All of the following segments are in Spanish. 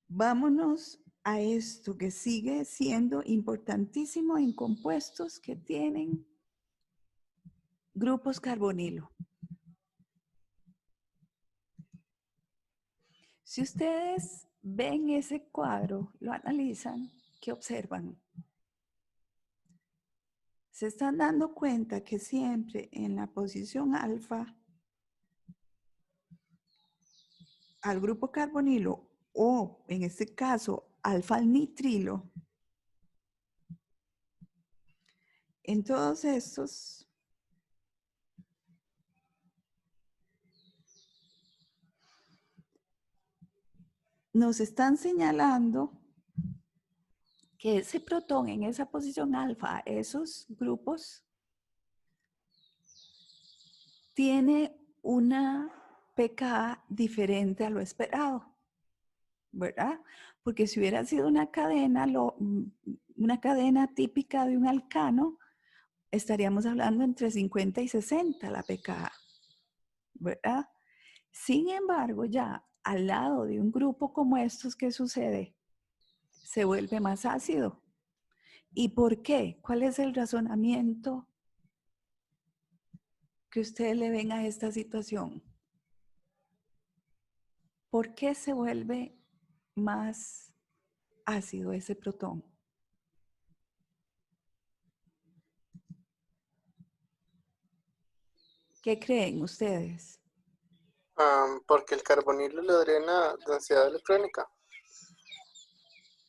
Vámonos a esto que sigue siendo importantísimo en compuestos que tienen grupos carbonilo. Si ustedes ven ese cuadro, lo analizan, ¿qué observan? Se están dando cuenta que siempre en la posición alfa, al grupo carbonilo o en este caso alfa nitrilo, en todos estos nos están señalando que ese protón en esa posición alfa, esos grupos, tiene una pKa diferente a lo esperado, ¿verdad? Porque si hubiera sido una cadena típica de un alcano, estaríamos hablando entre 50 y 60 la pKa, ¿verdad? Sin embargo, ya al lado de un grupo como estos, ¿qué sucede? Se vuelve más ácido. ¿Y por qué? ¿Cuál es el razonamiento que ustedes le ven a esta situación? ¿Por qué se vuelve más ácido ese protón? ¿Qué creen ustedes? Porque el carbonilo le drena densidad electrónica.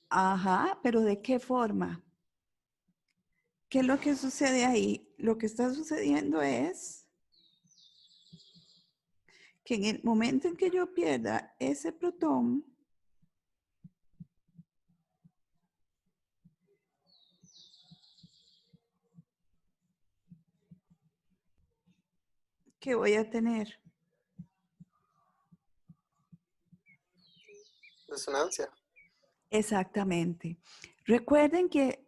Ajá, pero ¿de qué forma? ¿Qué es lo que sucede ahí? Lo que está sucediendo es que en el momento en que yo pierda ese protón, ¿qué voy a tener? Resonancia. Exactamente. Recuerden que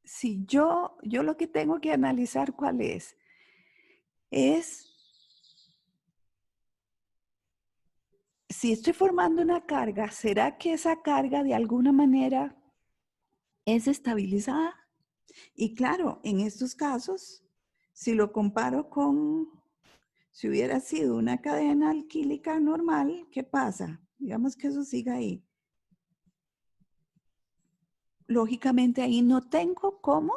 si yo lo que tengo que analizar cuál es si estoy formando una carga, ¿será que esa carga de alguna manera es estabilizada? Y claro, en estos casos, si lo comparo con, si hubiera sido una cadena alquílica normal, ¿qué pasa? Digamos que eso siga ahí. Lógicamente ahí no tengo cómo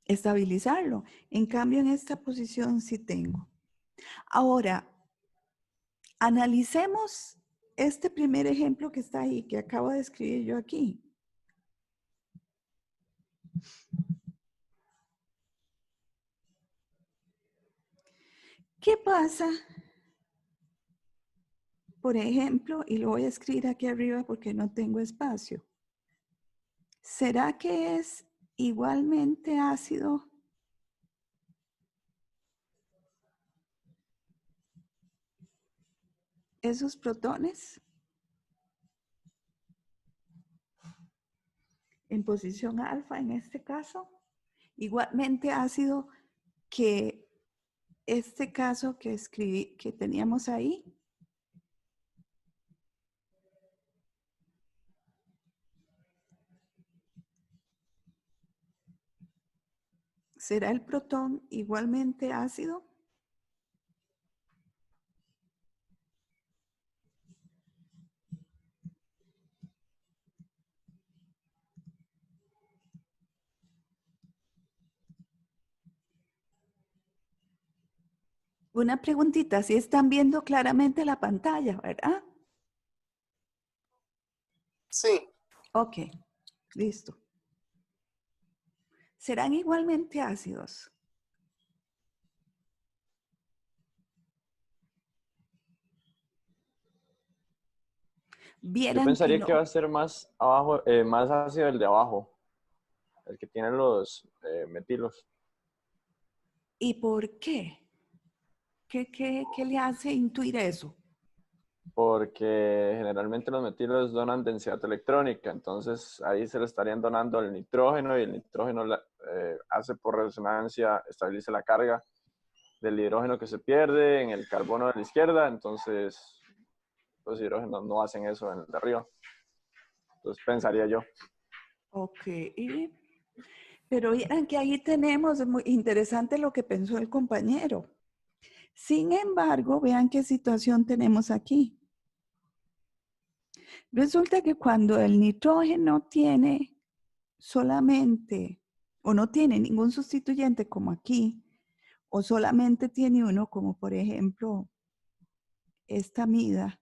estabilizarlo. En cambio, en esta posición sí tengo. Ahora, analicemos este primer ejemplo que está ahí, que acabo de escribir yo aquí. ¿Qué pasa? Por ejemplo, y lo voy a escribir aquí arriba porque no tengo espacio. ¿Será que es igualmente ácido esos protones en posición alfa en este caso? Igualmente ácido que este caso que escribí, que teníamos ahí. ¿Será el protón igualmente ácido? Una preguntita, si están viendo claramente la pantalla, ¿verdad? Sí. Ok, listo. ¿Serán igualmente ácidos? Yo Vieran que pensaría que va no. a ser más abajo, más ácido el de abajo, el que tiene los metilos. ¿Y por qué? ¿Qué le hace intuir eso? Porque generalmente los metilos donan densidad electrónica, entonces ahí se le estarían donando el nitrógeno y el nitrógeno hace por resonancia, estabiliza la carga del hidrógeno que se pierde en el carbono de la izquierda, entonces los hidrógenos no hacen eso en el de arriba. Entonces pensaría yo. Ok. Pero vieran que ahí tenemos, es muy interesante lo que pensó el compañero. Sin embargo, vean qué situación tenemos aquí. Resulta que cuando el nitrógeno tiene solamente o no tiene ningún sustituyente como aquí, o solamente tiene uno como por ejemplo esta amida,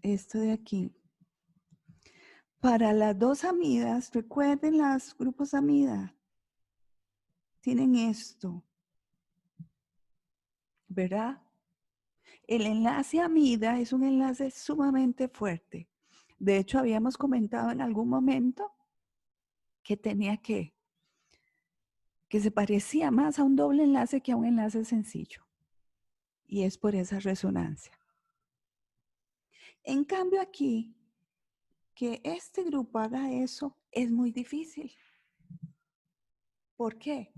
esto de aquí. Para las dos amidas, recuerden los grupos amida, tienen esto, ¿verdad? El enlace amida es un enlace sumamente fuerte. De hecho, habíamos comentado en algún momento que tenía que se parecía más a un doble enlace que a un enlace sencillo. Y es por esa resonancia. En cambio aquí, que este grupo haga eso es muy difícil. ¿Por qué?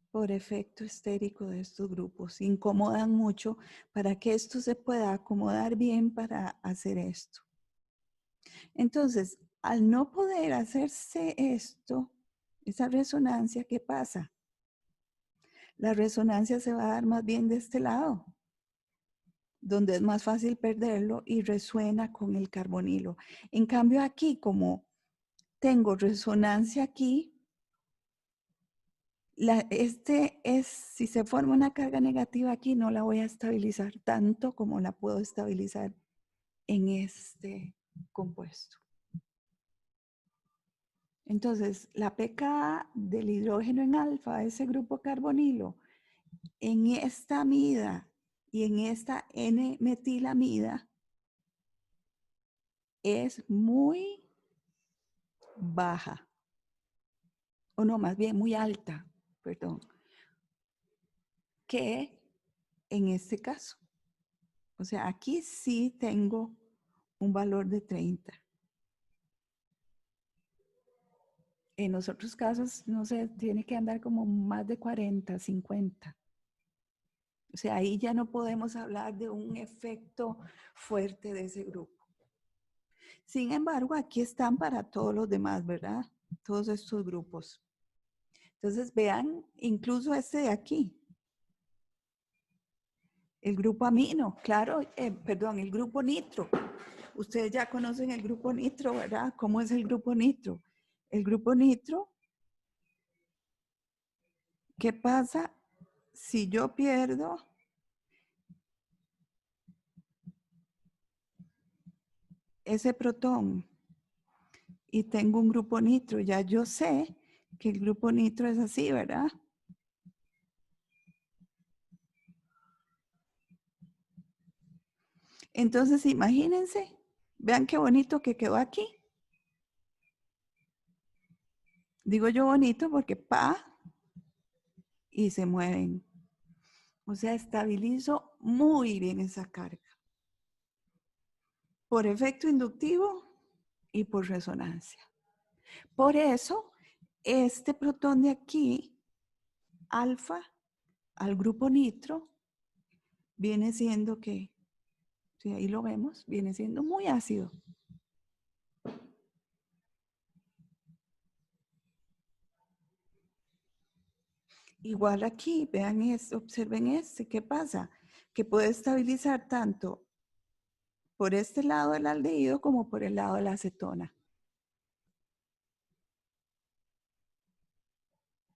Por efecto estérico de estos grupos. Incomodan mucho para que esto se pueda acomodar bien para hacer esto. Entonces, al no poder hacerse esto, esa resonancia, ¿qué pasa? La resonancia se va a dar más bien de este lado, donde es más fácil perderlo y resuena con el carbonilo. En cambio aquí, como tengo resonancia aquí, si se forma una carga negativa aquí, no la voy a estabilizar tanto como la puedo estabilizar en este compuesto. Entonces, la pKa del hidrógeno en alfa, ese grupo carbonilo, en esta amida y en esta N-metilamida, es muy baja, o no, más bien muy alta, perdón, que en este caso. O sea, aquí sí tengo un valor de 30. En los otros casos, no sé, tiene que andar como más de 40, 50. O sea, ahí ya no podemos hablar de un efecto fuerte de ese grupo. Sin embargo, aquí están para todos los demás, ¿verdad? Todos estos grupos. Entonces, vean, incluso este de aquí. El grupo amino, claro, perdón, el grupo nitro. Ustedes ya conocen el grupo nitro, ¿verdad? ¿Cómo es el grupo nitro? El grupo nitro, ¿qué pasa si yo pierdo ese protón y tengo un grupo nitro? Ya yo sé que el grupo nitro es así, ¿verdad? Entonces, imagínense, vean qué bonito que quedó aquí. Digo yo bonito porque y se mueven. O sea, estabilizo muy bien esa carga. Por efecto inductivo y por resonancia. Por eso, este protón de aquí, alfa, al grupo nitro, viene siendo que, si ahí lo vemos, viene siendo muy ácido. Igual aquí, vean esto, observen este, ¿qué pasa? Que puede estabilizar tanto por este lado del aldehído como por el lado de la acetona.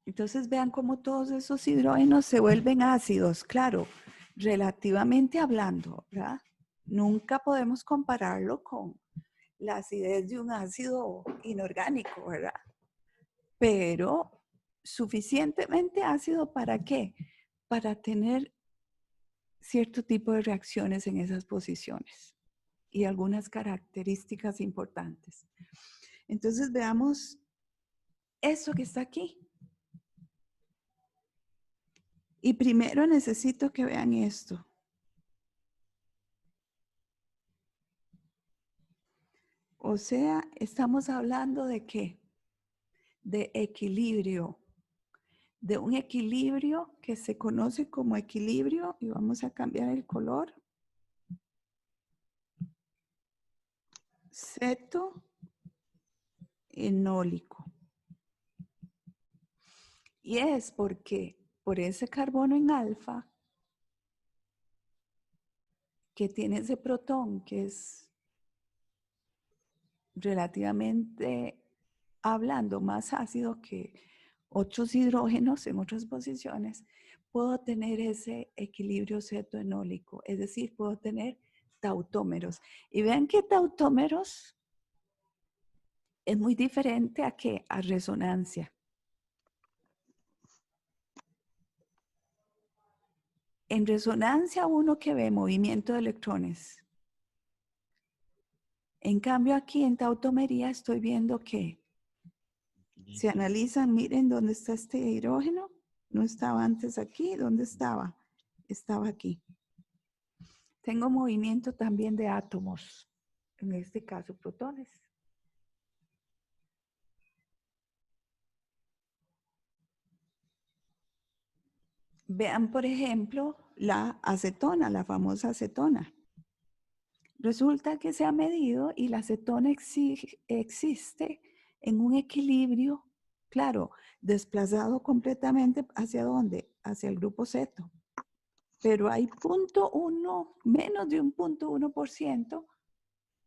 Entonces vean cómo todos esos hidrógenos se vuelven ácidos, claro, relativamente hablando, ¿verdad? Nunca podemos compararlo con la acidez de un ácido inorgánico, ¿verdad? Pero suficientemente ácido ¿para qué? Para tener cierto tipo de reacciones en esas posiciones y algunas características importantes. Entonces veamos eso que está aquí. Y primero necesito que vean esto. O sea, estamos hablando de qué? de equilibrio, de un equilibrio que se conoce como equilibrio, y vamos a cambiar el color, cetoenólico. Y es porque por ese carbono en alfa, que tiene ese protón que es relativamente hablando más ácido que otros hidrógenos en otras posiciones, puedo tener ese equilibrio cetoenólico, es decir, puedo tener tautómeros. Y vean que tautómeros es muy diferente a qué, a resonancia. En resonancia uno que ve movimiento de electrones. En cambio aquí en tautomería estoy viendo que se analizan, miren dónde está este hidrógeno. No estaba antes aquí, ¿dónde estaba? Estaba aquí. Tengo movimiento también de átomos, en este caso protones. Vean, por ejemplo, la acetona, la famosa acetona. Resulta que se ha medido y la acetona existe en un equilibrio, claro, desplazado completamente ¿hacia dónde? Hacia el grupo ceto. Pero hay 0.1, menos de un 0.1%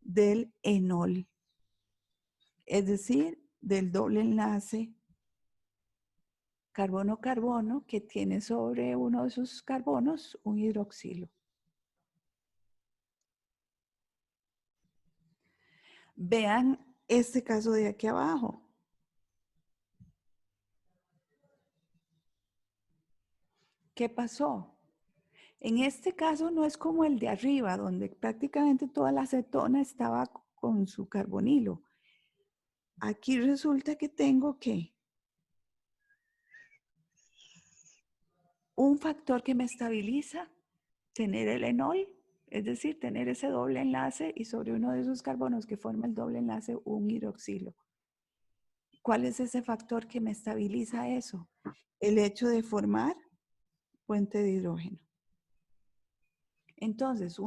del enol, es decir, del doble enlace carbono-carbono que tiene sobre uno de sus carbonos un hidroxilo. Vean este caso de aquí abajo. ¿Qué pasó? En este caso no es como el de arriba, donde prácticamente toda la acetona estaba con su carbonilo. Aquí resulta que tengo que un factor que me estabiliza, tener el enol, es decir, tener ese doble enlace y sobre uno de esos carbonos que forma el doble enlace un hidroxilo. ¿Cuál es ese factor que me estabiliza eso? El hecho de formar puente de hidrógeno. Entonces,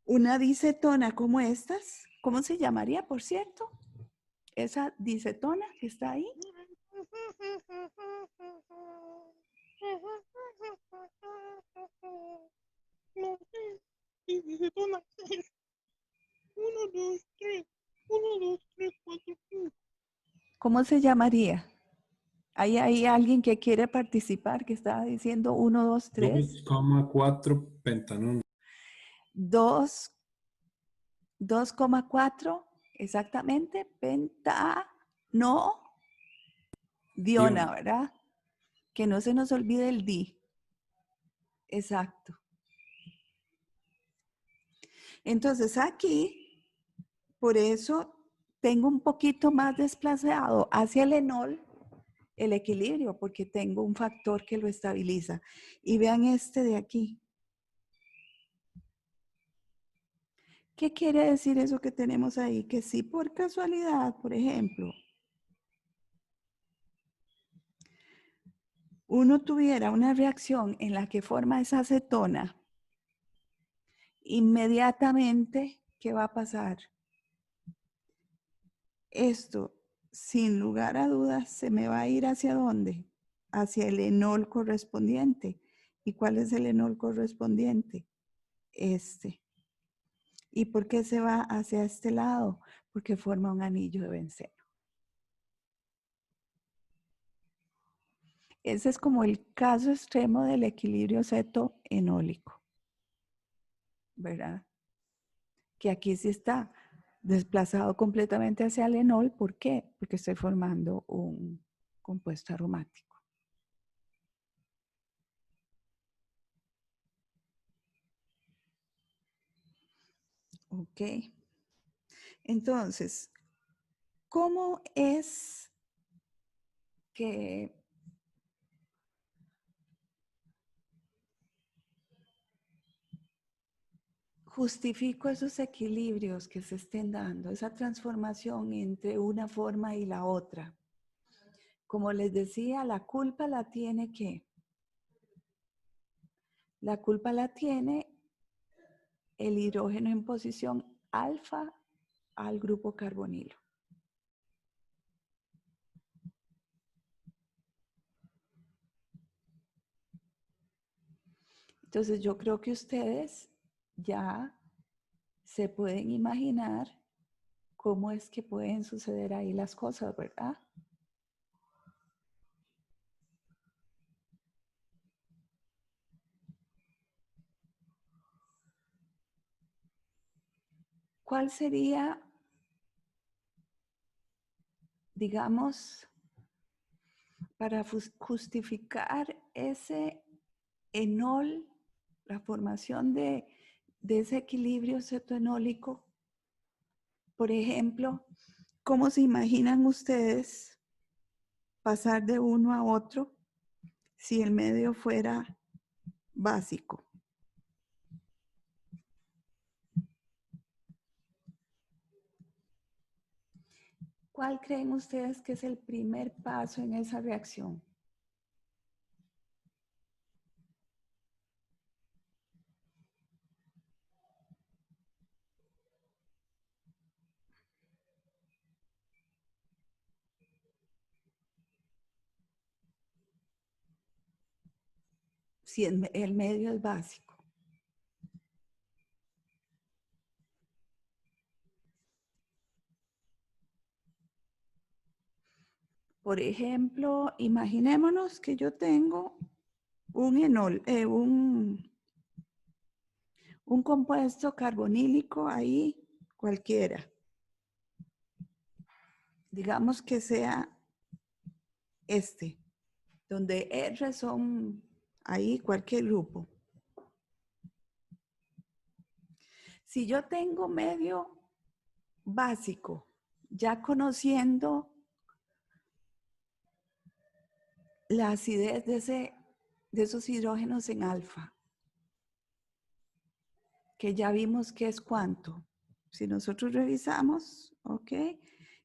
una dicetona como estas, ¿cómo se llamaría, por cierto? Esa dicetona que está ahí. No sé, y dicetona 1, 2, 3, 1, 2, 3, 4, 5. ¿Cómo se llamaría? ¿Hay alguien que quiere participar que estaba diciendo 1, 2, 3? 2,4 pentanón. 2,4 exactamente, pentano, diona, ¿verdad? Que no se nos olvide el di. Exacto. Entonces aquí, por eso tengo un poquito más desplazado hacia el enol el equilibrio, porque tengo un factor que lo estabiliza. Y vean este de aquí. ¿Qué quiere decir eso que tenemos ahí? Que si por casualidad, por ejemplo, uno tuviera una reacción en la que forma esa acetona, inmediatamente, ¿qué va a pasar? Esto, sin lugar a dudas, se me va a ir ¿hacia dónde? Hacia el enol correspondiente. ¿Y cuál es el enol correspondiente? Este. ¿Y por qué se va hacia este lado? Porque forma un anillo de benceno. Ese es como el caso extremo del equilibrio cetoenólico, ¿verdad? Que aquí sí está desplazado completamente hacia el enol. ¿Por qué? Porque estoy formando un compuesto aromático. Ok. Entonces, ¿cómo es que justifico esos equilibrios que se estén dando, esa transformación entre una forma y la otra. Como les decía, la culpa la tiene ¿qué? La culpa la tiene el hidrógeno en posición alfa al grupo carbonilo. Entonces yo creo que ustedes ya se pueden imaginar cómo es que pueden suceder ahí las cosas, ¿verdad? ¿Cuál sería, digamos, para justificar ese enol, la formación de ese equilibrio cetoenólico? Por ejemplo, ¿cómo se imaginan ustedes pasar de uno a otro si el medio fuera básico? ¿Cuál creen ustedes que es el primer paso en esa reacción? Si el medio es básico. Por ejemplo, imaginémonos que yo tengo un enol, un compuesto carbonílico ahí cualquiera. Digamos que sea este, donde R son ahí cualquier grupo. Si yo tengo medio básico, ya conociendo la acidez de esos hidrógenos en alfa, que ya vimos que es cuánto. Si nosotros revisamos, ok,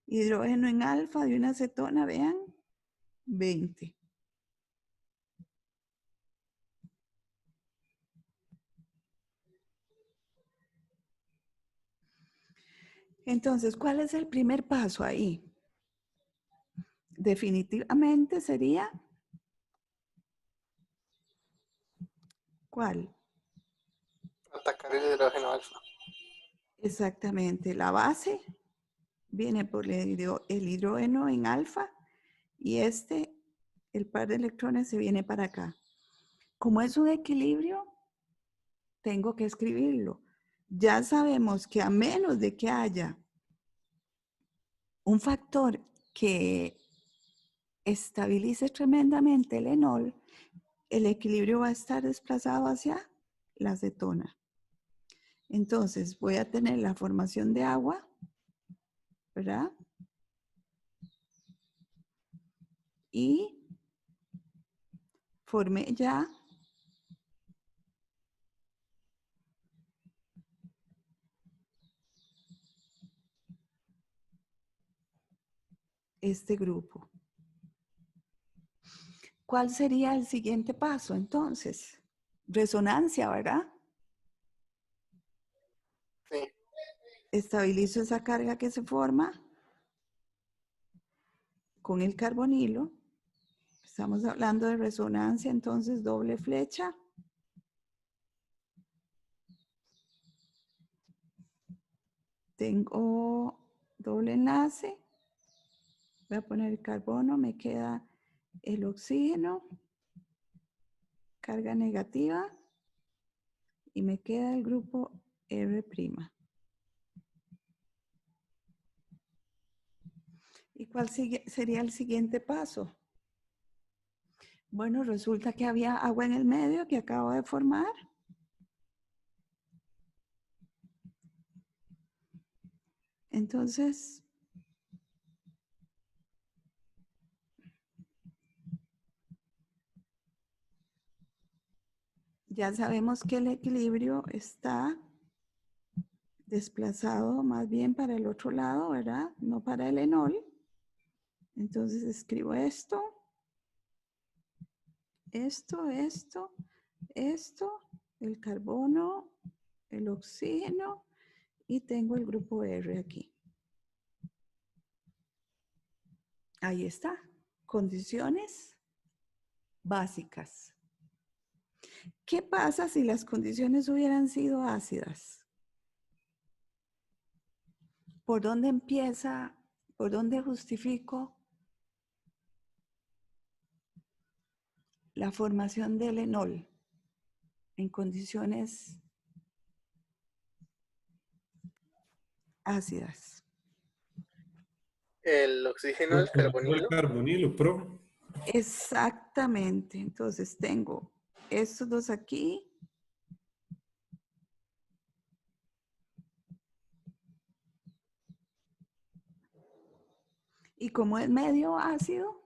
hidrógeno en alfa de una acetona, vean, 20. Entonces, ¿cuál es el primer paso ahí? Definitivamente sería, ¿cuál? Atacar el hidrógeno alfa. Exactamente, la base viene por el hidrógeno en alfa y el par de electrones se viene para acá. Como es un equilibrio, tengo que escribirlo. Ya sabemos que a menos de que haya un factor que estabilice tremendamente el enol, el equilibrio va a estar desplazado hacia la acetona. Entonces voy a tener la formación de agua, ¿verdad? Y formé ya este grupo. ¿Cuál sería el siguiente paso entonces? Resonancia, ¿verdad? Sí. Estabilizo esa carga que se forma con el carbonilo. Estamos hablando de resonancia, entonces doble flecha. Tengo doble enlace. Voy a poner el carbono, me queda el oxígeno, carga negativa, y me queda el grupo R'. ¿Y cuál sería el siguiente paso? Bueno, resulta que había agua en el medio que acabo de formar. Entonces, ya sabemos que el equilibrio está desplazado más bien para el otro lado, ¿verdad? No para el enol. Entonces escribo esto, esto, el carbono, el oxígeno y tengo el grupo R aquí. Ahí está. Condiciones básicas. ¿Qué pasa si las condiciones hubieran sido ácidas? ¿Por dónde empieza? ¿Por dónde justifico la formación del enol en condiciones ácidas? El oxígeno, el El carbonilo. carbonilo, pro. Exactamente. Entonces tengo estos dos aquí. Y como es medio ácido,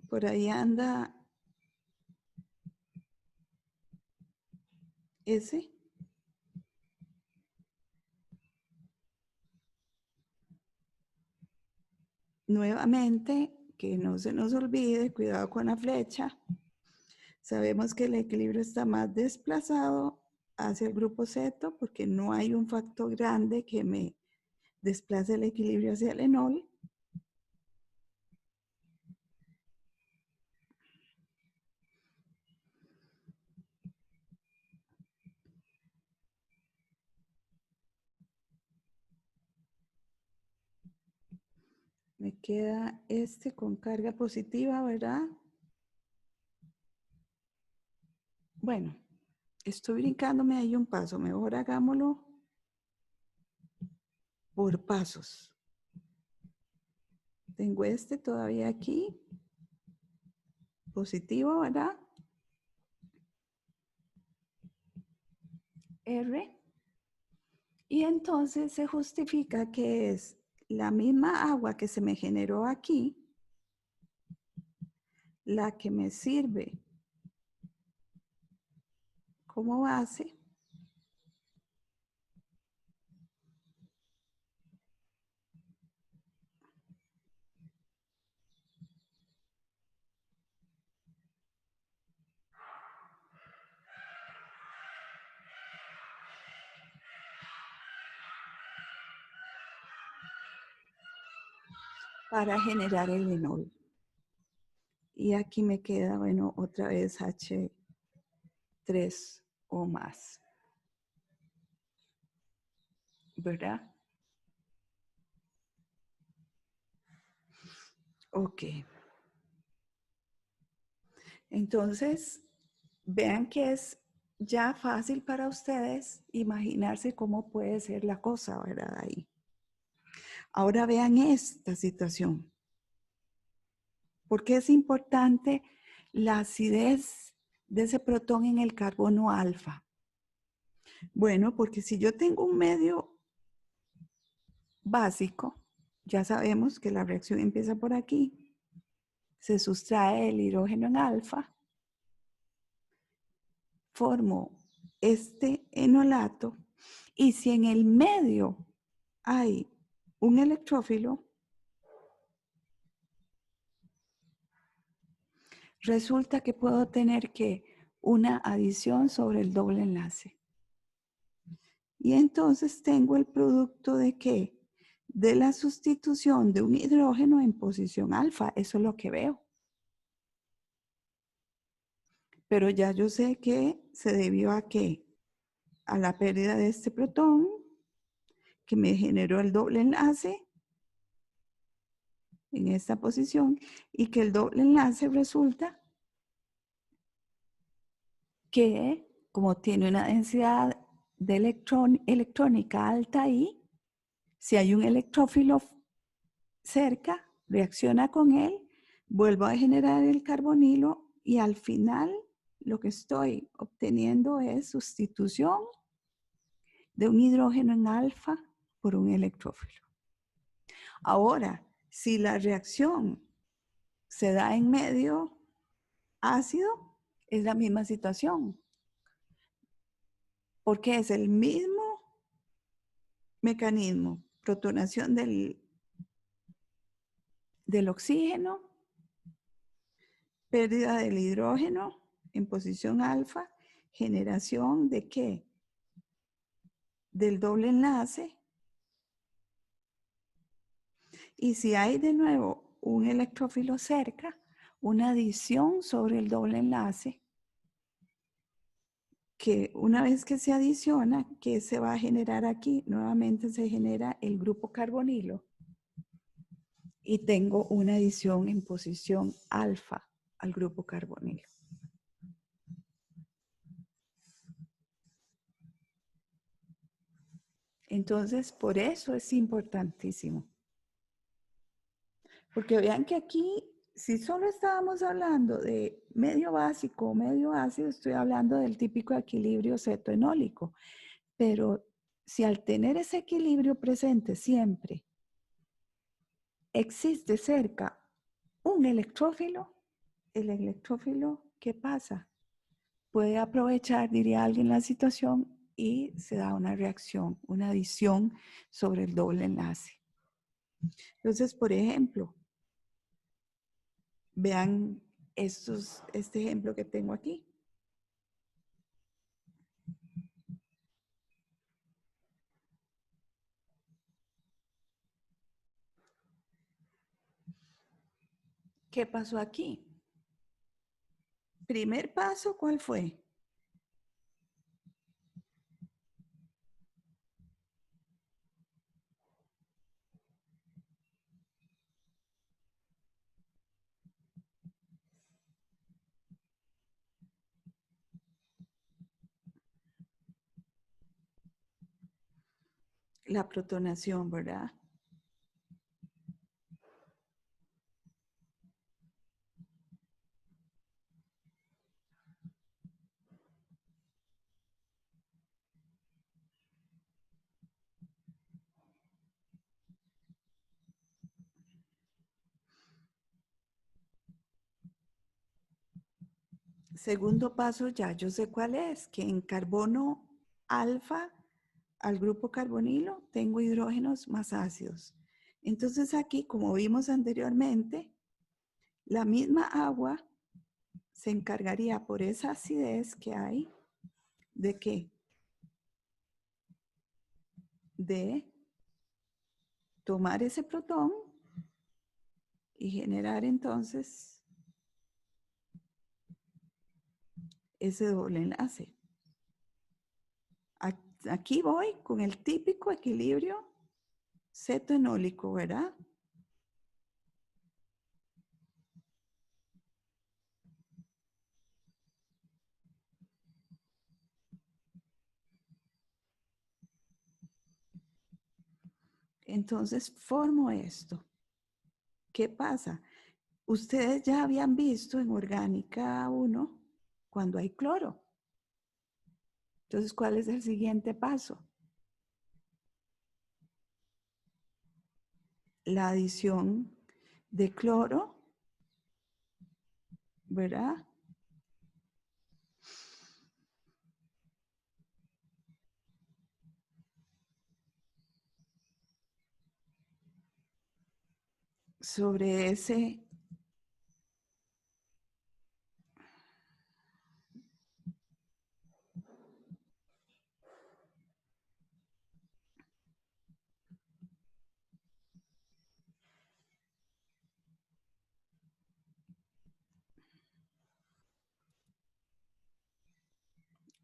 por ahí anda ese. Nuevamente, que no se nos olvide, cuidado con la flecha. Sabemos que el equilibrio está más desplazado hacia el grupo ceto porque no hay un factor grande que me desplace el equilibrio hacia el enol. Me queda este con carga positiva, ¿verdad? Bueno, estoy brincándome ahí un paso. Mejor hagámoslo por pasos. Tengo este todavía aquí. Positivo, ¿verdad? R. Y entonces se justifica que es la misma agua que se me generó aquí, la que me sirve como base para generar el enol. Y aquí me queda, bueno, otra vez H3 o más. ¿Verdad? Ok. Entonces, vean que es ya fácil para ustedes imaginarse cómo puede ser la cosa, ¿verdad? Ahí. Ahora vean esta situación. ¿Por qué es importante la acidez de ese protón en el carbono alfa? Bueno, porque si yo tengo un medio básico, ya sabemos que la reacción empieza por aquí, se sustrae el hidrógeno en alfa, formo este enolato y si en el medio hay un electrófilo, resulta que puedo tener que una adición sobre el doble enlace. Y entonces tengo el producto de ¿qué? De la sustitución de un hidrógeno en posición alfa. Eso es lo que veo. Pero ya yo sé que se debió a ¿qué? A la pérdida de este protón que me generó el doble enlace en esta posición y que el doble enlace resulta que como tiene una densidad de electrónica alta ahí, si hay un electrófilo cerca, reacciona con él, vuelvo a generar el carbonilo y al final lo que estoy obteniendo es sustitución de un hidrógeno en alfa por un electrófilo. Ahora, si la reacción se da en medio ácido, es la misma situación. porque es el mismo mecanismo, protonación del oxígeno, pérdida del hidrógeno en posición alfa, generación de ¿qué? Del doble enlace. Y si hay de nuevo un electrófilo cerca, una adición sobre el doble enlace, que una vez que se adiciona, ¿qué se va a generar aquí? Nuevamente se genera el grupo carbonilo. Y tengo una adición en posición alfa al grupo carbonilo. Entonces, por eso es importantísimo. Porque vean que aquí, si solo estábamos hablando de medio básico o medio ácido, estoy hablando del típico equilibrio cetoenólico. Pero si al tener ese equilibrio presente siempre existe cerca un electrófilo, el electrófilo, ¿qué pasa? Puede aprovechar, diría alguien, la situación y se da una reacción, una adición sobre el doble enlace. Entonces, por ejemplo, vean este ejemplo que tengo aquí. ¿Qué pasó aquí? Primer paso, ¿cuál fue? La protonación, ¿verdad? Segundo paso, ya yo sé cuál es, que en carbono alfa al grupo carbonilo tengo hidrógenos más ácidos. Entonces aquí, como vimos anteriormente, la misma agua se encargaría por esa acidez que hay, ¿de qué? De tomar ese protón y generar entonces ese doble enlace. Aquí voy con el típico equilibrio cetoenólico, ¿verdad? Entonces formo esto. ¿Qué pasa? Ustedes ya habían visto en Orgánica 1 cuando hay cloro. Entonces, ¿cuál es el siguiente paso? La adición de cloro, ¿verdad? Sobre ese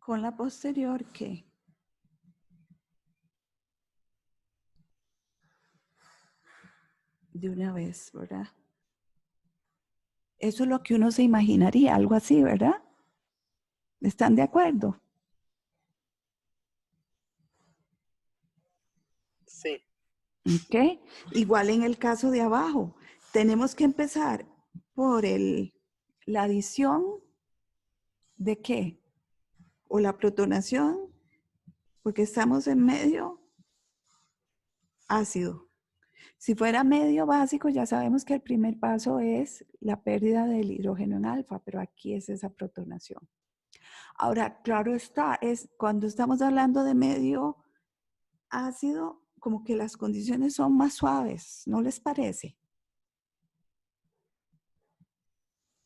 con la posterior, ¿qué? De una vez, ¿verdad? Eso es lo que uno se imaginaría, algo así, ¿verdad? ¿Están de acuerdo? Sí. ¿Ok? Igual en el caso de abajo, tenemos que empezar por la adición de ¿qué? O la protonación, porque estamos en medio ácido. Si fuera medio básico, ya sabemos que el primer paso es la pérdida del hidrógeno en alfa, pero aquí es esa protonación. Ahora, claro está, es cuando estamos hablando de medio ácido, como que las condiciones son más suaves, ¿no les parece?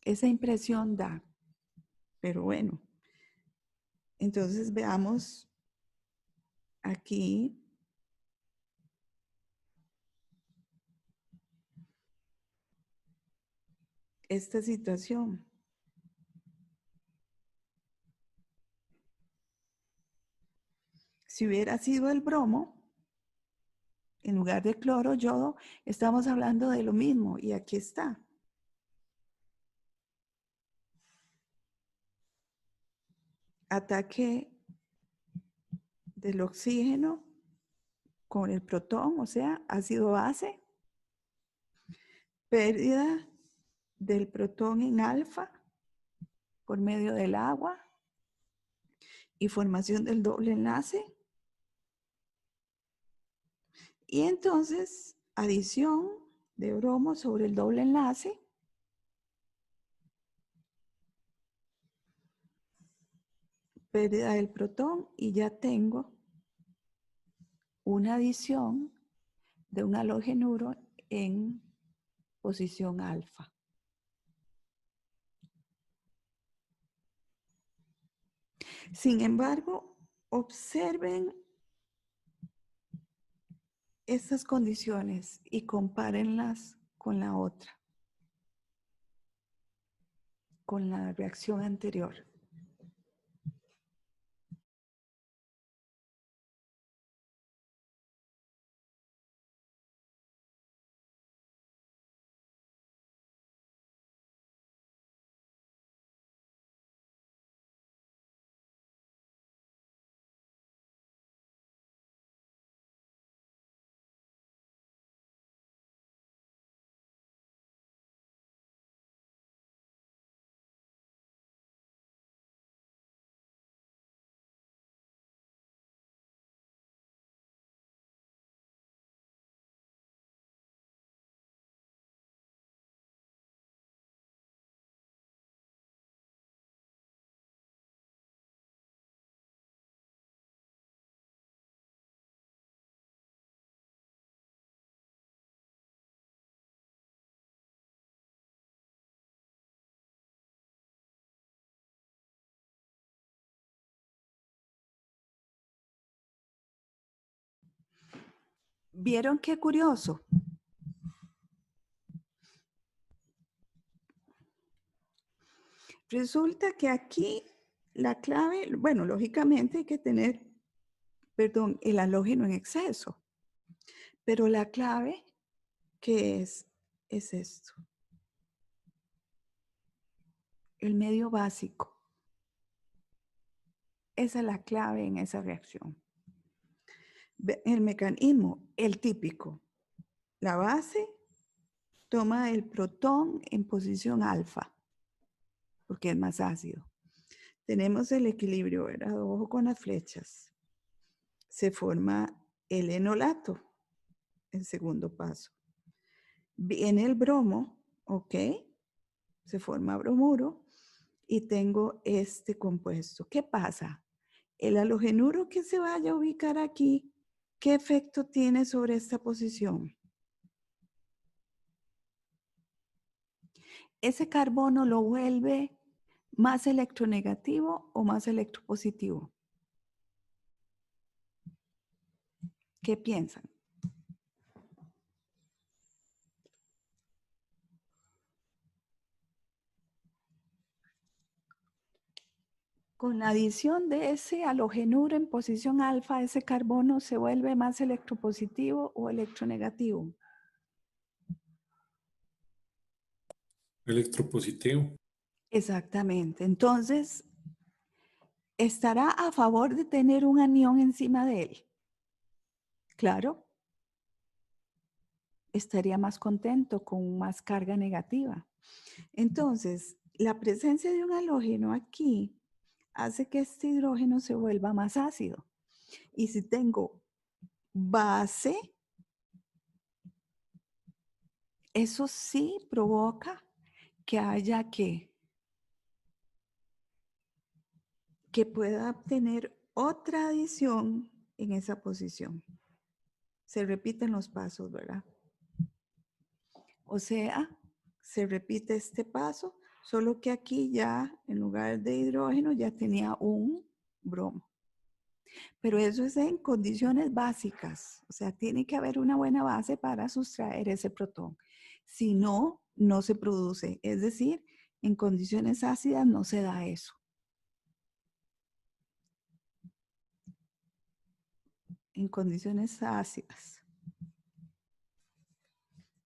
Esa impresión da, pero bueno. Entonces veamos aquí. Esta situación. Si hubiera sido el bromo, en lugar de cloro, yodo, estamos hablando de lo mismo. Y aquí está. Ataque del oxígeno con el protón, o sea, ácido base. Pérdida del protón en alfa por medio del agua. Y formación del doble enlace. Y entonces, adición de bromo sobre el doble enlace. Pérdida del protón y ya tengo una adición de un halogenuro en posición alfa. Sin embargo, observen estas condiciones y compárenlas con la otra, con la reacción anterior. ¿Vieron qué curioso? Resulta que aquí la clave, bueno, lógicamente hay que tener, perdón, el halógeno en exceso. Pero la clave, ¿qué es? Es esto. El medio básico. Esa es la clave en esa reacción. El mecanismo, el típico. La base toma el protón en posición alfa, porque es más ácido. Tenemos el equilibrio, ¿verdad? Ojo con las flechas. Se forma el enolato, el segundo paso. Viene el bromo, ¿ok? Se forma bromuro y tengo este compuesto. ¿Qué pasa? El halogenuro que se vaya a ubicar aquí, ¿qué efecto tiene sobre esta posición? Ese carbono lo vuelve más electronegativo o más electropositivo. ¿Qué piensan? Con la adición de ese halogenuro en posición alfa, ese carbono se vuelve más electropositivo o electronegativo. Electropositivo. Exactamente. Entonces, ¿estará a favor de tener un anión encima de él? Claro. Estaría más contento con más carga negativa. Entonces, la presencia de un halógeno aquí hace que este hidrógeno se vuelva más ácido. Y si tengo base, eso sí provoca que haya que que pueda obtener otra adición en esa posición. Se repiten los pasos, ¿verdad? O sea, se repite este paso, solo que aquí ya, en lugar de hidrógeno, ya tenía un bromo. Pero eso es en condiciones básicas. O sea, tiene que haber una buena base para sustraer ese protón. Si no, no se produce. Es decir, en condiciones ácidas no se da eso. En condiciones ácidas.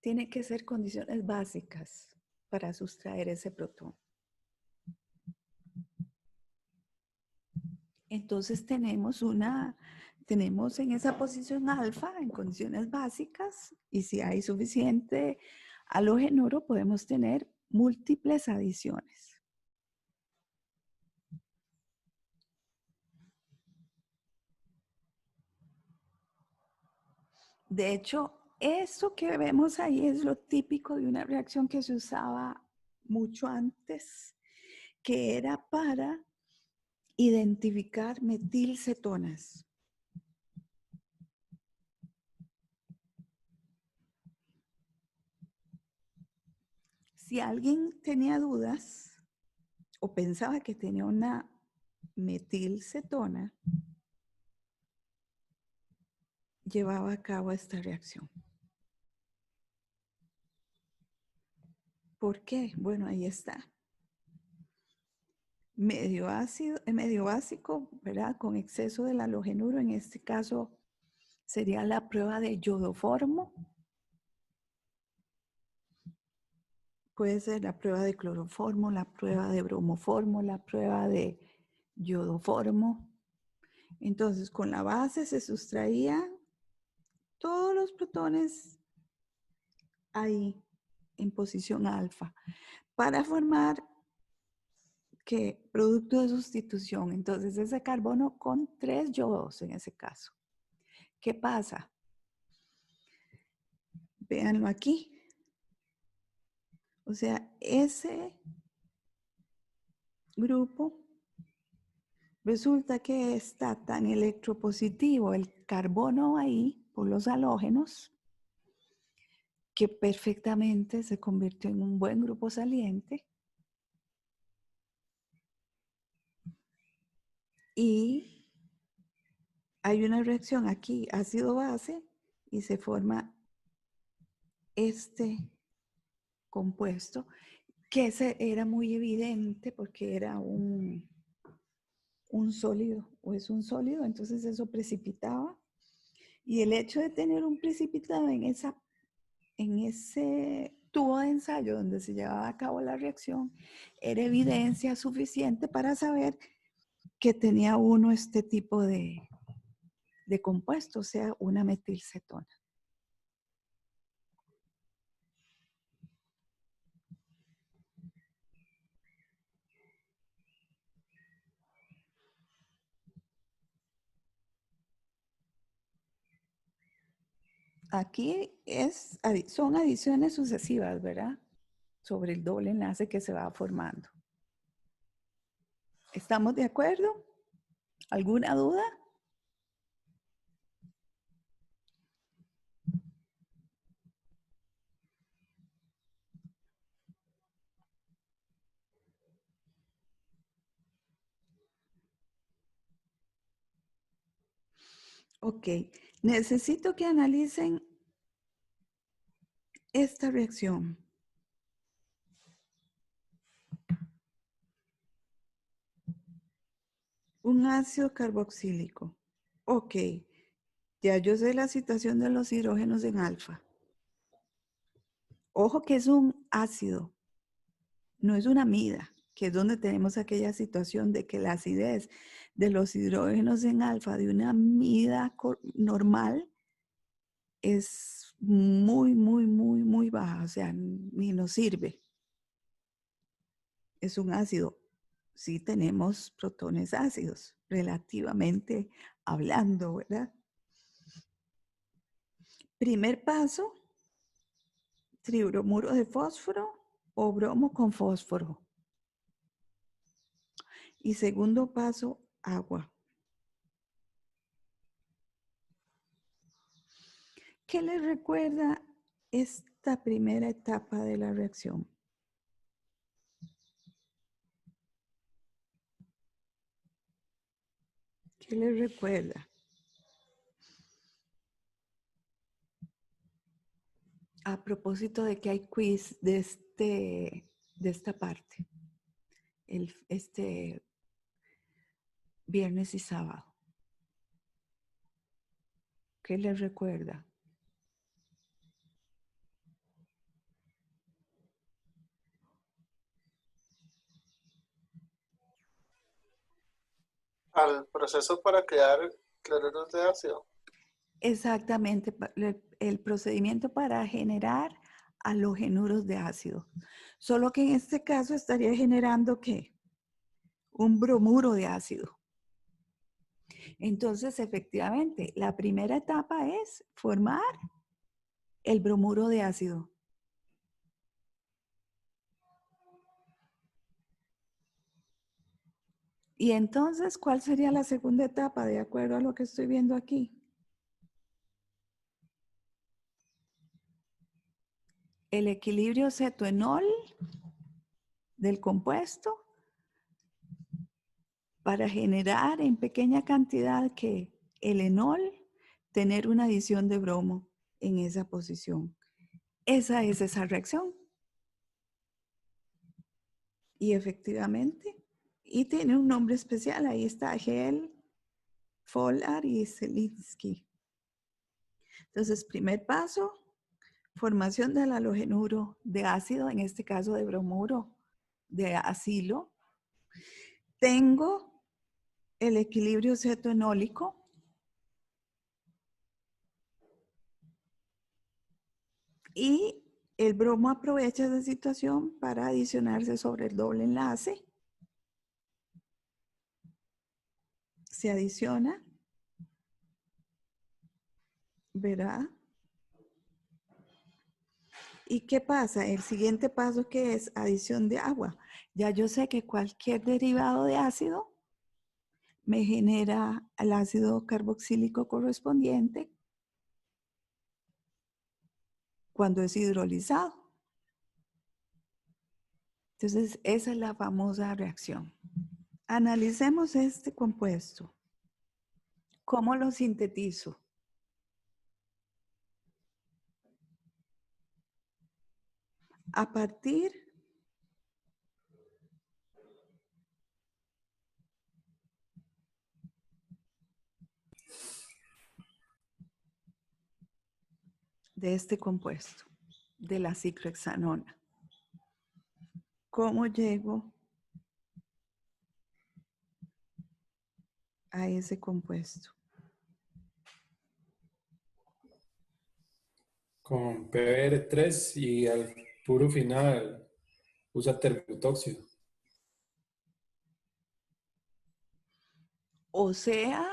Tiene que ser condiciones básicas para sustraer ese protón. Entonces tenemos en esa posición alfa en condiciones básicas y si hay suficiente halogenuro podemos tener múltiples adiciones. De hecho, eso que vemos ahí es lo típico de una reacción que se usaba mucho antes, que era para identificar metilcetonas. Si alguien tenía dudas o pensaba que tenía una metilcetona, llevaba a cabo esta reacción. ¿Por qué? Bueno, ahí está. Medio ácido, medio básico, ¿verdad? Con exceso del halogenuro, en este caso sería la prueba de iodoformo. Puede ser la prueba de cloroformo, la prueba de bromoformo, la prueba de iodoformo. Entonces, con la base se sustraían todos los protones ahí en posición alfa para formar que producto de sustitución. Entonces, ese carbono con 3 yodos en ese caso. ¿Qué pasa? Véanlo aquí. O sea, ese grupo resulta que está tan electropositivo el carbono ahí por los halógenos que perfectamente se convirtió en un buen grupo saliente y hay una reacción aquí, ácido-base, y se forma este compuesto que era muy evidente porque era un sólido, o es un sólido, entonces eso precipitaba. Y el hecho de tener un precipitado en ese tubo de ensayo donde se llevaba a cabo la reacción era evidencia suficiente para saber que tenía uno este tipo de compuesto, o sea, una metilcetona. Aquí son adiciones sucesivas, ¿verdad? Sobre el doble enlace que se va formando. ¿Estamos de acuerdo? ¿Alguna duda? Ok, necesito que analicen esta reacción. Un ácido carboxílico. Ok, ya yo sé la situación de los hidrógenos en alfa. Ojo que es un ácido, no es una amida, que es donde tenemos aquella situación de que la acidez de los hidrógenos en alfa de una amida normal es muy, muy, muy, muy baja, o sea, ni nos sirve. Es un ácido. Sí tenemos protones ácidos, relativamente hablando, ¿verdad? Primer paso, tribromuro de fósforo o bromo con fósforo. Y segundo paso, agua. ¿Qué les recuerda esta primera etapa de la reacción? ¿Qué les recuerda? A propósito de que hay quiz de esta parte, este viernes y sábado. ¿Qué les recuerda? Al proceso para crear cloruros de ácido. Exactamente, el procedimiento para generar halogenuros de ácido. Solo que en este caso estaría generando ¿qué? Un bromuro de ácido. Entonces, efectivamente, la primera etapa es formar el bromuro de ácido. Y entonces, ¿cuál sería la segunda etapa de acuerdo a lo que estoy viendo aquí? El equilibrio cetoenol del compuesto para generar en pequeña cantidad que el enol, tener una adición de bromo en esa posición. Esa es esa reacción. Y efectivamente, y tiene un nombre especial, ahí está Hell, Follar y Zelinsky. Entonces, primer paso, formación del halogenuro de ácido, en este caso de bromuro de acilo. Tengo el equilibrio cetoenólico. Y el bromo aprovecha esa situación para adicionarse sobre el doble enlace. Se adiciona. ¿Verdad? ¿Y qué pasa? El siguiente paso que es adición de agua. Ya yo sé que cualquier derivado de ácido me genera el ácido carboxílico correspondiente cuando es hidrolizado. Entonces, esa es la famosa reacción. Analicemos este compuesto. ¿Cómo lo sintetizo? A partir de este compuesto, de la ciclohexanona. ¿Cómo llego a ese compuesto? Con PBr3 y al puro final usa terbutóxido. O sea,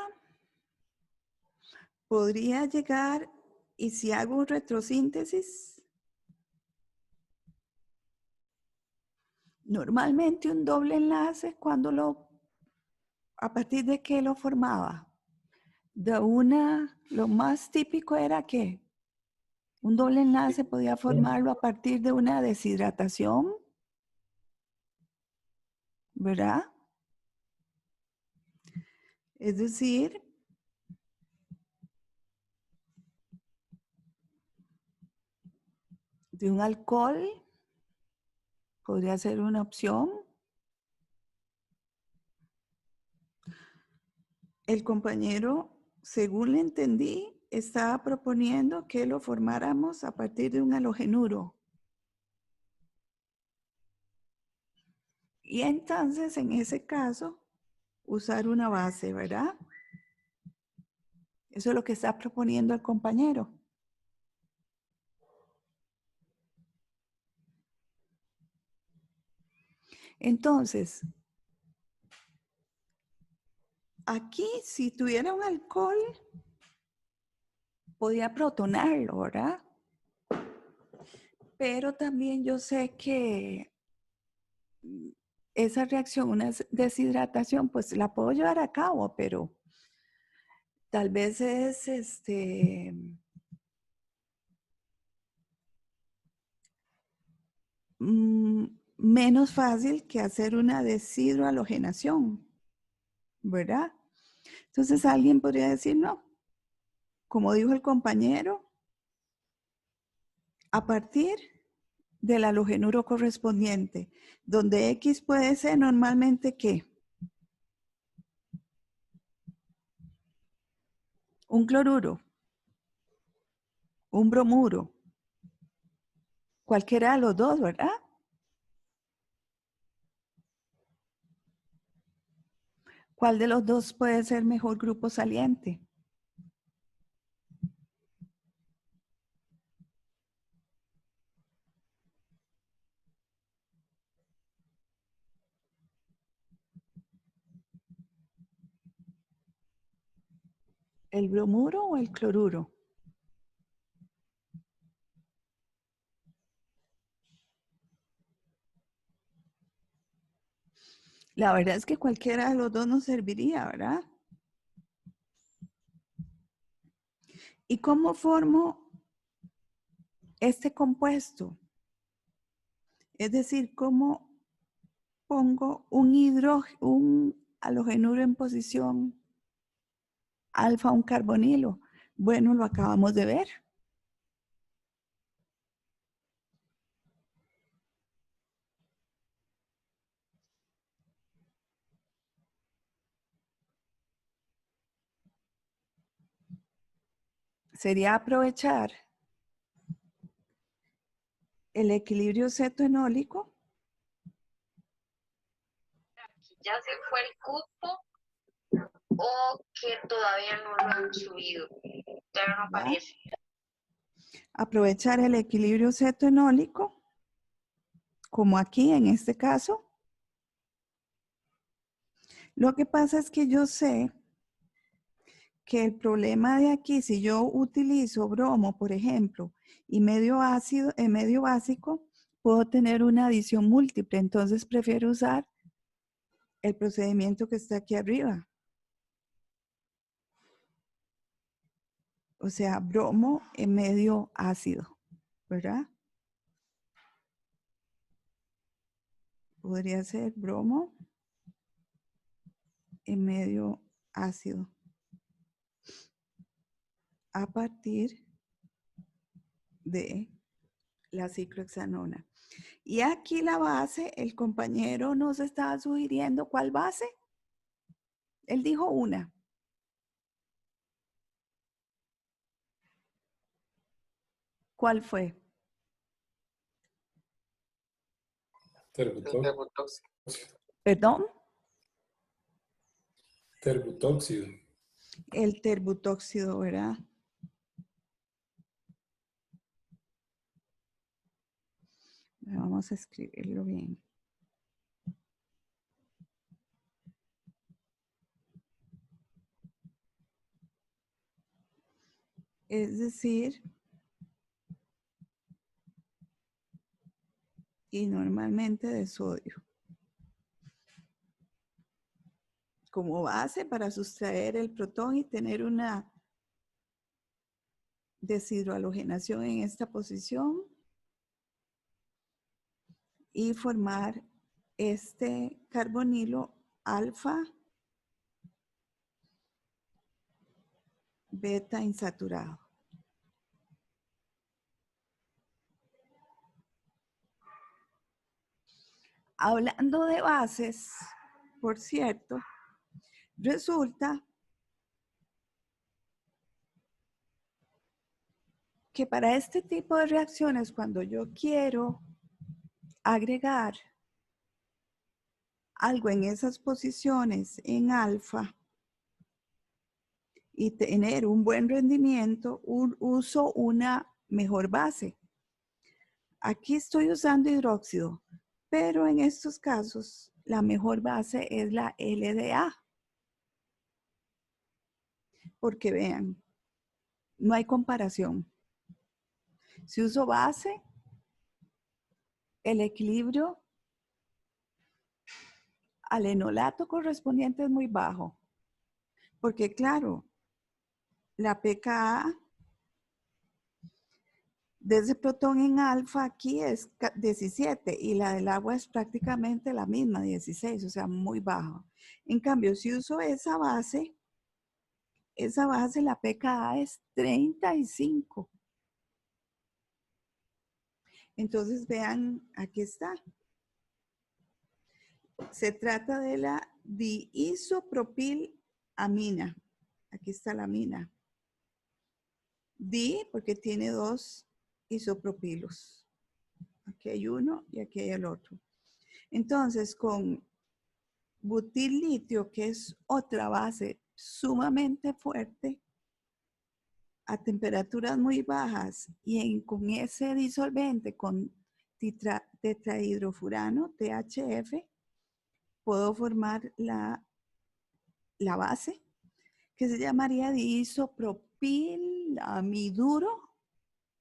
podría llegar, y si hago un retrosíntesis, normalmente un doble enlace, ¿a partir de qué lo formaba? Lo más típico era que un doble enlace podía formarlo a partir de una deshidratación, ¿verdad? Es decir, de un alcohol podría ser una opción. El compañero, según le entendí, estaba proponiendo que lo formáramos a partir de un halogenuro. Y entonces, en ese caso, usar una base, ¿verdad? Eso es lo que está proponiendo el compañero. Entonces, aquí, si tuviera un alcohol, podía protonarlo, ¿verdad? Pero también yo sé que esa reacción, una deshidratación, pues la puedo llevar a cabo, pero tal vez es menos fácil que hacer una deshidrohalogenación, ¿verdad? Entonces alguien podría decir, no, como dijo el compañero, a partir del halogenuro correspondiente, donde X puede ser normalmente ¿qué? Un cloruro, un bromuro, cualquiera de los dos, ¿verdad? ¿Cuál de los dos puede ser mejor grupo saliente? ¿El bromuro o el cloruro? La verdad es que cualquiera de los dos nos serviría, ¿verdad? ¿Y cómo formo este compuesto? Es decir, ¿cómo pongo un halogenuro en posición alfa, un carbonilo? Bueno, lo acabamos de ver. Sería aprovechar el equilibrio cetoenólico. ¿Ya se fue el cupo o que todavía no lo han subido? Todavía no aparece. Aprovechar el equilibrio cetoenólico, como aquí en este caso. Lo que pasa es que yo sé que el problema de aquí, si yo utilizo bromo, por ejemplo, y medio ácido, medio básico, puedo tener una adición múltiple. Entonces prefiero usar el procedimiento que está aquí arriba. O sea, bromo en medio ácido, ¿verdad? Podría ser bromo en medio ácido a partir de la ciclohexanona. Y aquí la base, el compañero nos estaba sugiriendo cuál base. Él dijo una. ¿Cuál fue? El termotóxico. ¿Perdón? Terbutóxido. El terbutóxido, ¿verdad? Vamos a escribirlo bien. Es decir, y normalmente de sodio. Como base para sustraer el protón y tener una deshidrohalogenación en esta posición y formar este carbonilo alfa beta insaturado. Hablando de bases, por cierto, resulta que para este tipo de reacciones, cuando yo quiero agregar algo en esas posiciones en alfa y tener un buen rendimiento, uso una mejor base. Aquí estoy usando hidróxido, pero en estos casos la mejor base es la LDA. Porque vean, no hay comparación. Si uso base, el equilibrio al enolato correspondiente es muy bajo. Porque claro, la pKa de ese protón en alfa aquí es 17 y la del agua es prácticamente la misma, 16, o sea, muy bajo. En cambio, si uso esa base, la pKa es 35. Entonces, vean, aquí está. Se trata de la diisopropilamina. Aquí está la amina. Di, porque tiene 2 isopropilos. Aquí hay uno y aquí hay el otro. Entonces, con butil litio, que es otra base sumamente fuerte, a temperaturas muy bajas y con ese disolvente, con tetrahidrofurano, THF, puedo formar la base que se llamaría diisopropilamiduro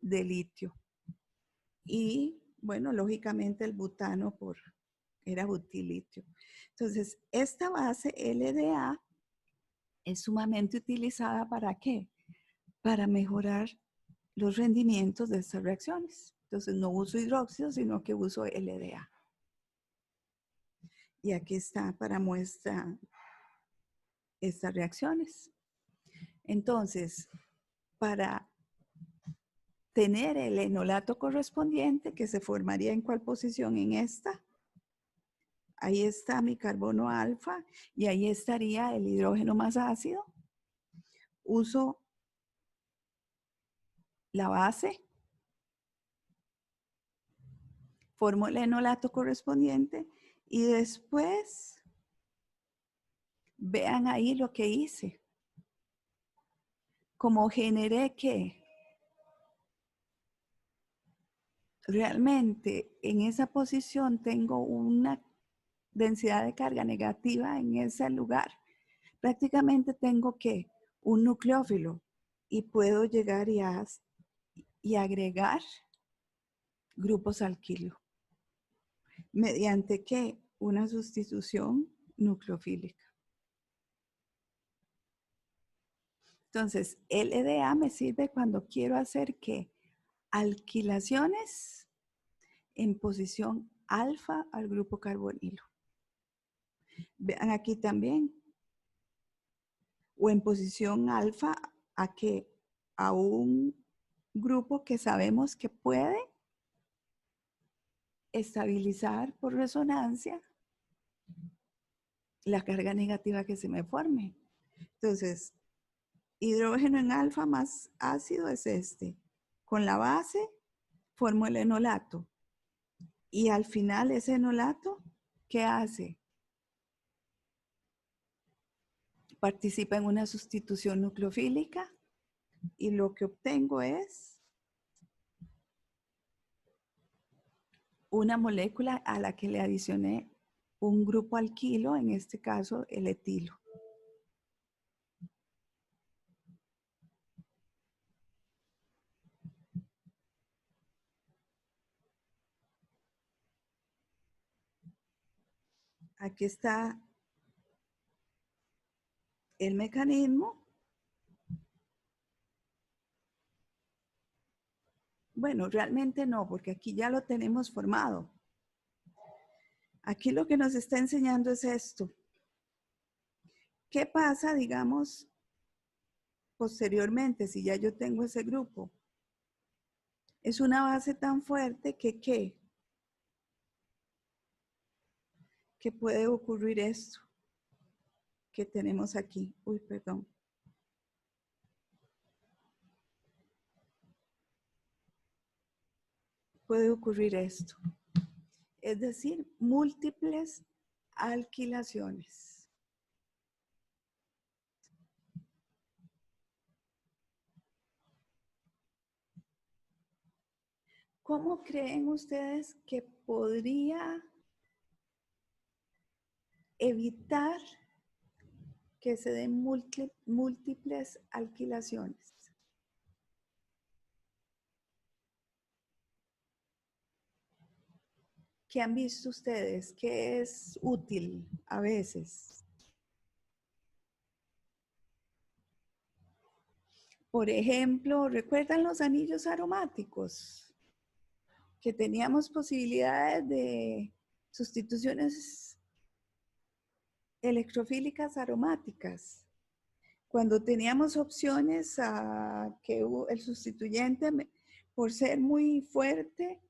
de litio. Y bueno, lógicamente el butano era butilitio. Entonces, esta base LDA es sumamente utilizada ¿para qué? Para mejorar los rendimientos de estas reacciones. Entonces, no uso hidróxido, sino que uso LDA. Y aquí está para muestra estas reacciones. Entonces, para tener el enolato correspondiente, que se formaría en cuál posición, en esta. Ahí está mi carbono alfa y ahí estaría el hidrógeno más ácido. Uso la base, formo el enolato correspondiente y después vean ahí lo que hice. Como generé que realmente en esa posición tengo una densidad de carga negativa en ese lugar, prácticamente tengo que un nucleófilo y puedo llegar y agregar grupos alquilo. ¿Mediante qué? Una sustitución nucleofílica. Entonces, LDA me sirve cuando quiero hacer ¿qué? Alquilaciones en posición alfa al grupo carbonilo. Vean aquí también. O en posición alfa a que a un grupo que sabemos que puede estabilizar por resonancia la carga negativa que se me forme. Entonces, hidrógeno en alfa más ácido es este. Con la base formo el enolato. Y al final ese enolato, ¿qué hace? Participa en una sustitución nucleofílica y lo que obtengo es una molécula a la que le adicioné un grupo alquilo, en este caso el etilo. Aquí está el mecanismo. Bueno, realmente no, porque aquí ya lo tenemos formado. Aquí lo que nos está enseñando es esto. ¿Qué pasa, digamos, posteriormente si ya yo tengo ese grupo? Es una base tan fuerte que ¿qué? Que puede ocurrir esto que tenemos aquí. Uy, perdón. Puede ocurrir esto. Es decir, múltiples alquilaciones. ¿Cómo creen ustedes que podría evitar que se den múltiples alquilaciones? ¿Qué han visto ustedes? ¿Qué es útil a veces? Por ejemplo, ¿recuerdan los anillos aromáticos? Que teníamos posibilidades de sustituciones electrofílicas aromáticas. Cuando teníamos opciones a que el sustituyente, por ser muy fuerte,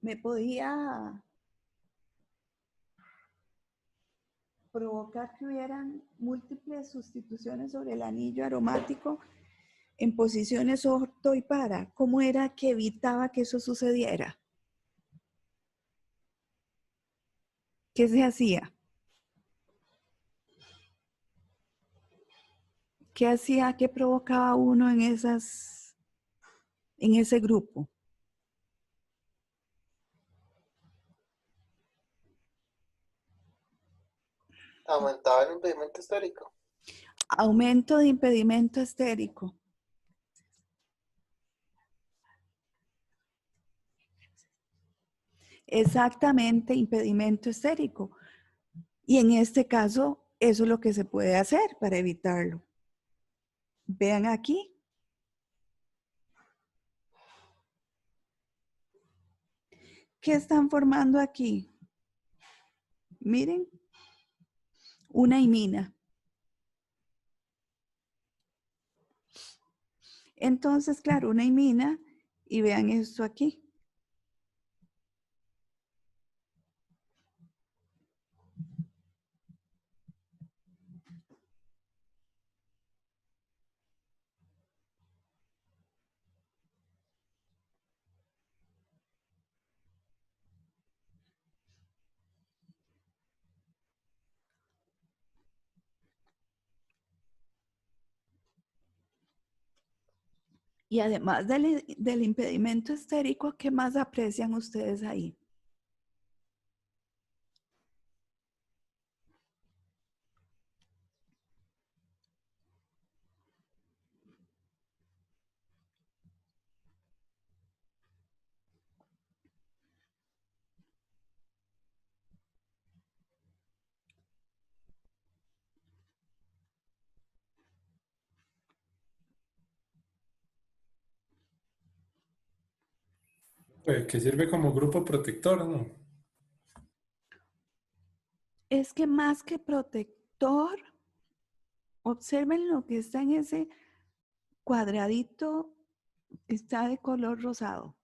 me podía provocar que hubieran múltiples sustituciones sobre el anillo aromático en posiciones orto y para. ¿Cómo era que evitaba que eso sucediera? ¿Qué se hacía? ¿Qué hacía? ¿Qué provocaba uno en ese grupo? Aumentaba el impedimento estérico. Aumento de impedimento estérico. Exactamente, impedimento estérico. Y en este caso, eso es lo que se puede hacer para evitarlo. Vean aquí. ¿Qué están formando aquí? Miren, una imina. Entonces, claro, una imina, y vean esto aquí. Y además del impedimento estérico, ¿qué más aprecian ustedes ahí? Que sirve como grupo protector, ¿no? Es que más que protector, observen lo que está en ese cuadradito que está de color rosado.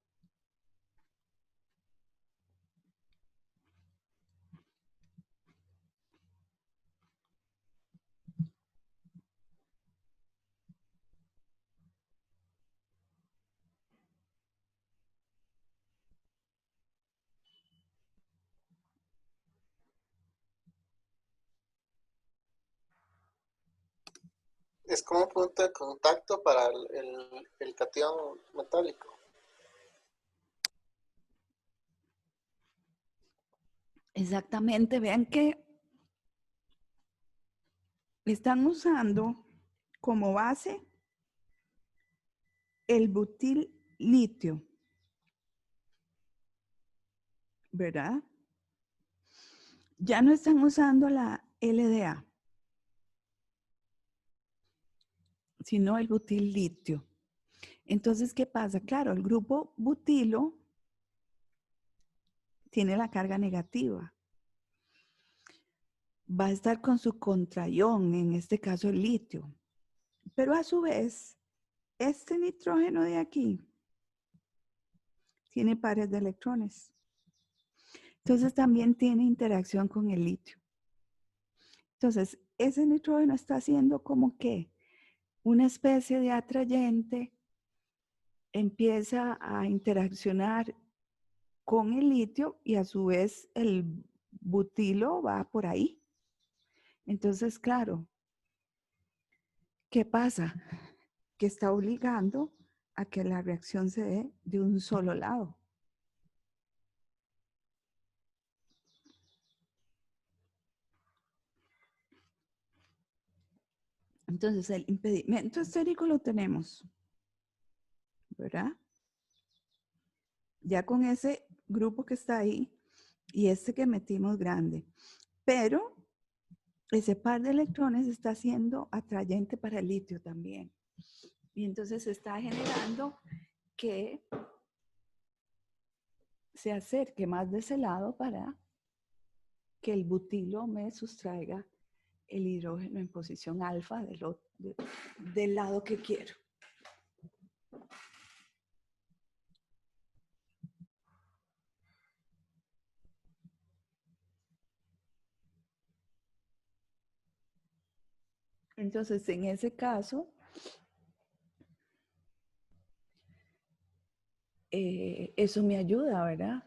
Es como un punto de contacto para el catión metálico. Exactamente, vean que están usando como base el butil litio, ¿verdad? Ya no están usando la LDA, sino el butil litio. Entonces, ¿qué pasa? Claro, el grupo butilo tiene la carga negativa. Va a estar con su contraión, en este caso el litio. Pero a su vez, este nitrógeno de aquí tiene pares de electrones. Entonces también tiene interacción con el litio. Entonces, ese nitrógeno está haciendo como que una especie de atrayente, empieza a interaccionar con el litio y a su vez el butilo va por ahí. Entonces, claro, ¿qué pasa? Que está obligando a que la reacción se dé de un solo lado. Entonces, el impedimento estérico lo tenemos, ¿verdad? Ya con ese grupo que está ahí y este que metimos grande. Pero ese par de electrones está siendo atrayente para el litio también. Y entonces está generando que se acerque más de ese lado para que el butilo me sustraiga el hidrógeno en posición alfa del lado que quiero. Entonces, en ese caso, eso me ayuda, ¿verdad?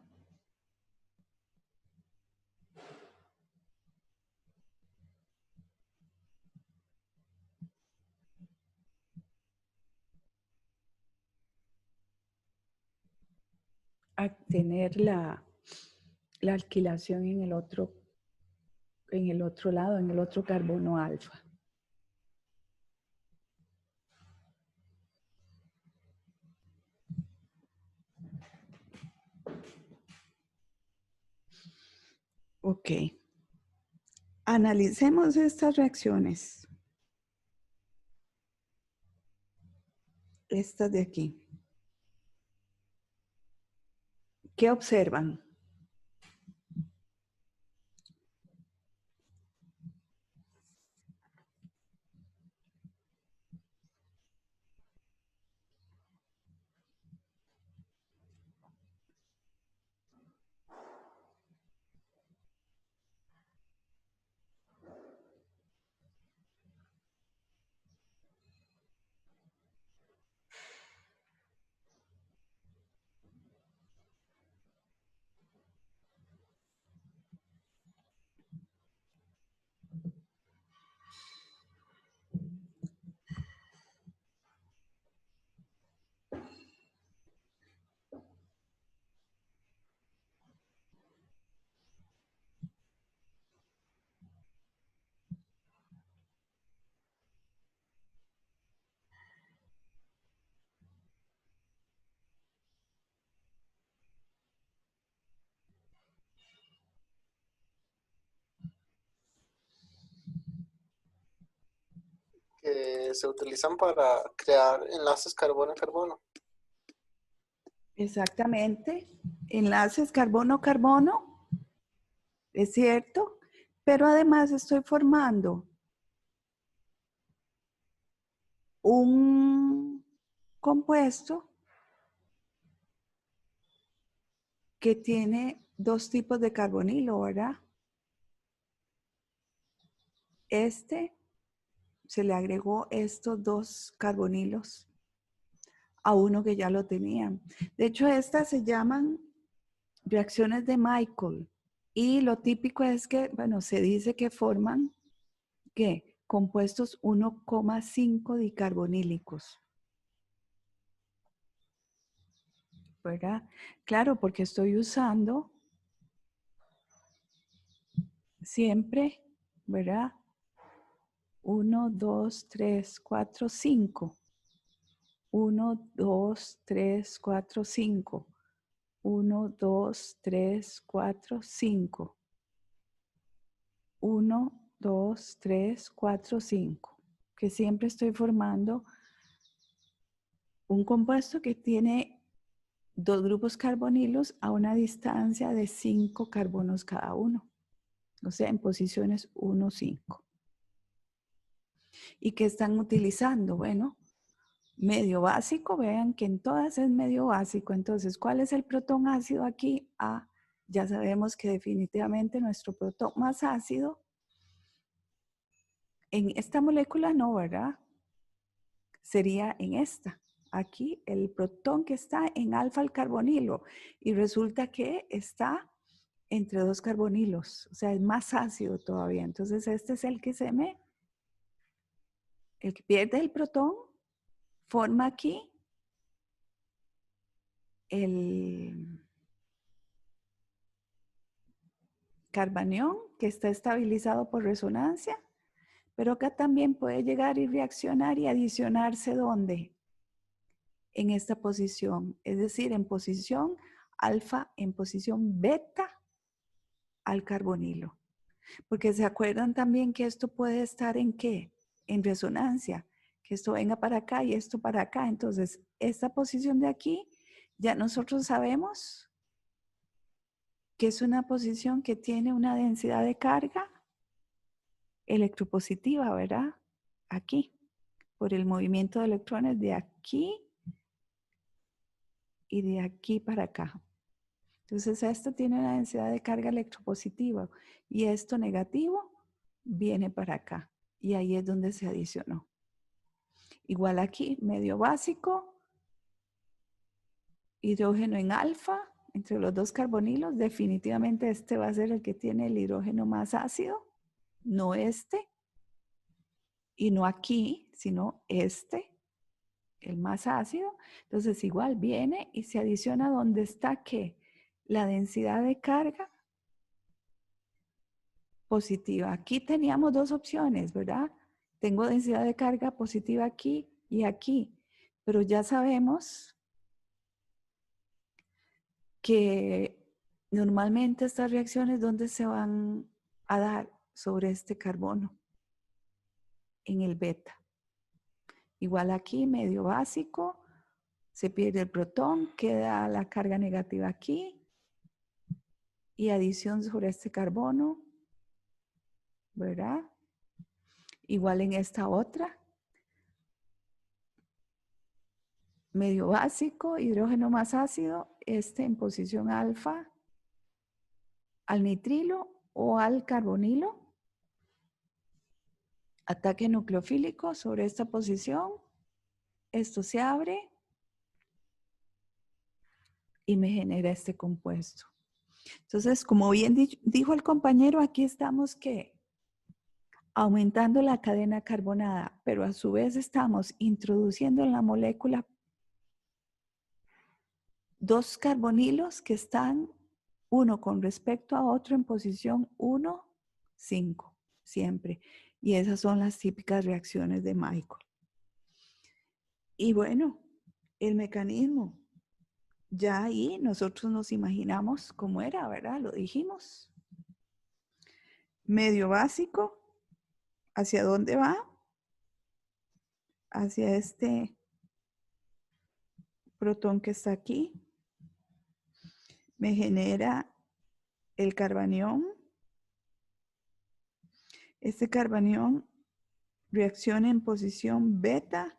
A tener la alquilación en el otro lado, en el otro carbono alfa. Ok. Analicemos estas reacciones. Estas de aquí. ¿Qué observan? Que se utilizan para crear enlaces carbono-carbono. Exactamente. Enlaces carbono-carbono, es cierto, pero además estoy formando un compuesto que tiene dos tipos de carbonilo, ¿verdad? Se le agregó estos dos carbonilos a uno que ya lo tenían. De hecho, estas se llaman reacciones de Michael. Y lo típico es que, bueno, se dice que forman, ¿qué? Compuestos 1,5 dicarbonílicos. ¿Verdad? Claro, porque estoy usando siempre, ¿verdad? 1, 2, 3, 4, 5. 1, 2, 3, 4, 5. 1, 2, 3, 4, 5. 1, 2, 3, 4, 5. Que siempre estoy formando un compuesto que tiene dos grupos carbonilos a una distancia de 5 carbonos cada uno. O sea, en posiciones 1, 5. ¿Y qué están utilizando? Bueno, medio básico, vean que en todas es medio básico. Entonces, ¿cuál es el protón ácido aquí? Ah, ya sabemos que definitivamente nuestro protón más ácido en esta molécula no, ¿verdad? Sería en esta. Aquí el protón que está en alfa al carbonilo y resulta que está entre dos carbonilos, o sea, es más ácido todavía. Entonces, este es el que el que pierde el protón, forma aquí el carbanión que está estabilizado por resonancia, pero acá también puede llegar y reaccionar y adicionarse ¿dónde? En esta posición, es decir, en posición alfa en posición beta al carbonilo. Porque se acuerdan también que esto puede estar en ¿qué? En resonancia, que esto venga para acá y esto para acá. Entonces, esta posición de aquí, ya nosotros sabemos que es una posición que tiene una densidad de carga electropositiva, ¿verdad? Aquí, por el movimiento de electrones de aquí y de aquí para acá. Entonces, esto tiene una densidad de carga electropositiva y esto negativo viene para acá. Y ahí es donde se adicionó. Igual aquí, medio básico, hidrógeno en alfa, entre los dos carbonilos. Definitivamente este va a ser el que tiene el hidrógeno más ácido, no este. Y no aquí, sino este, el más ácido. Entonces igual viene y se adiciona donde está ¿qué? La densidad de carga positiva. Aquí teníamos dos opciones, ¿verdad? Tengo densidad de carga positiva aquí y aquí, pero ya sabemos que normalmente estas reacciones, ¿dónde se van a dar? Sobre este carbono, en el beta. Igual aquí, medio básico, se pierde el protón, queda la carga negativa aquí y adición sobre este carbono, ¿verdad? Igual en esta otra. Medio básico, hidrógeno más ácido, este en posición alfa al nitrilo o al carbonilo. Ataque nucleofílico sobre esta posición. Esto se abre y me genera este compuesto. Entonces, como bien dijo el compañero, aquí estamos que aumentando la cadena carbonada, pero a su vez estamos introduciendo en la molécula dos carbonilos que están uno con respecto a otro en posición 1, 5, siempre. Y esas son las típicas reacciones de Michael. Y bueno, el mecanismo, ya ahí nosotros nos imaginamos cómo era, ¿verdad? Lo dijimos. Medio básico, ¿hacia dónde va? Hacia este protón que está aquí. Me genera el carbanión. Este carbanión reacciona en posición beta,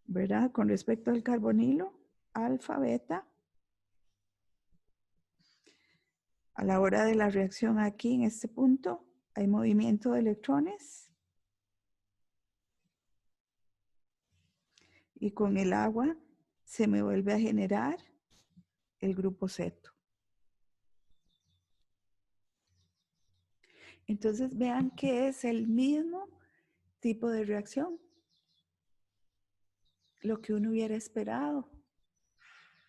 ¿verdad? Con respecto al carbonilo, alfa, beta. A la hora de la reacción aquí en este punto, hay movimiento de electrones. Y con el agua se me vuelve a generar el grupo ceto. Entonces vean que es el mismo tipo de reacción. Lo que uno hubiera esperado,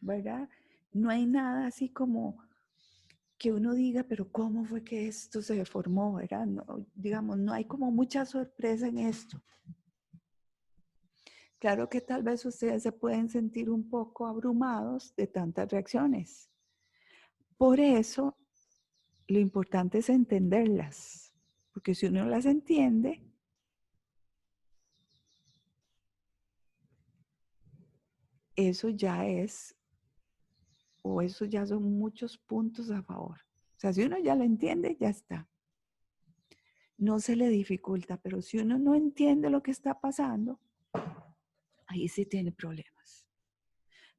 ¿verdad? No hay nada así como que uno diga, pero ¿cómo fue que esto se formó, verdad? No, digamos, no hay como mucha sorpresa en esto. Claro que tal vez ustedes se pueden sentir un poco abrumados de tantas reacciones. Por eso, lo importante es entenderlas, porque si uno las entiende, eso ya es, o eso ya son muchos puntos a favor. O sea, si uno ya lo entiende, ya está. No se le dificulta, pero si uno no entiende lo que está pasando, ahí sí tiene problemas.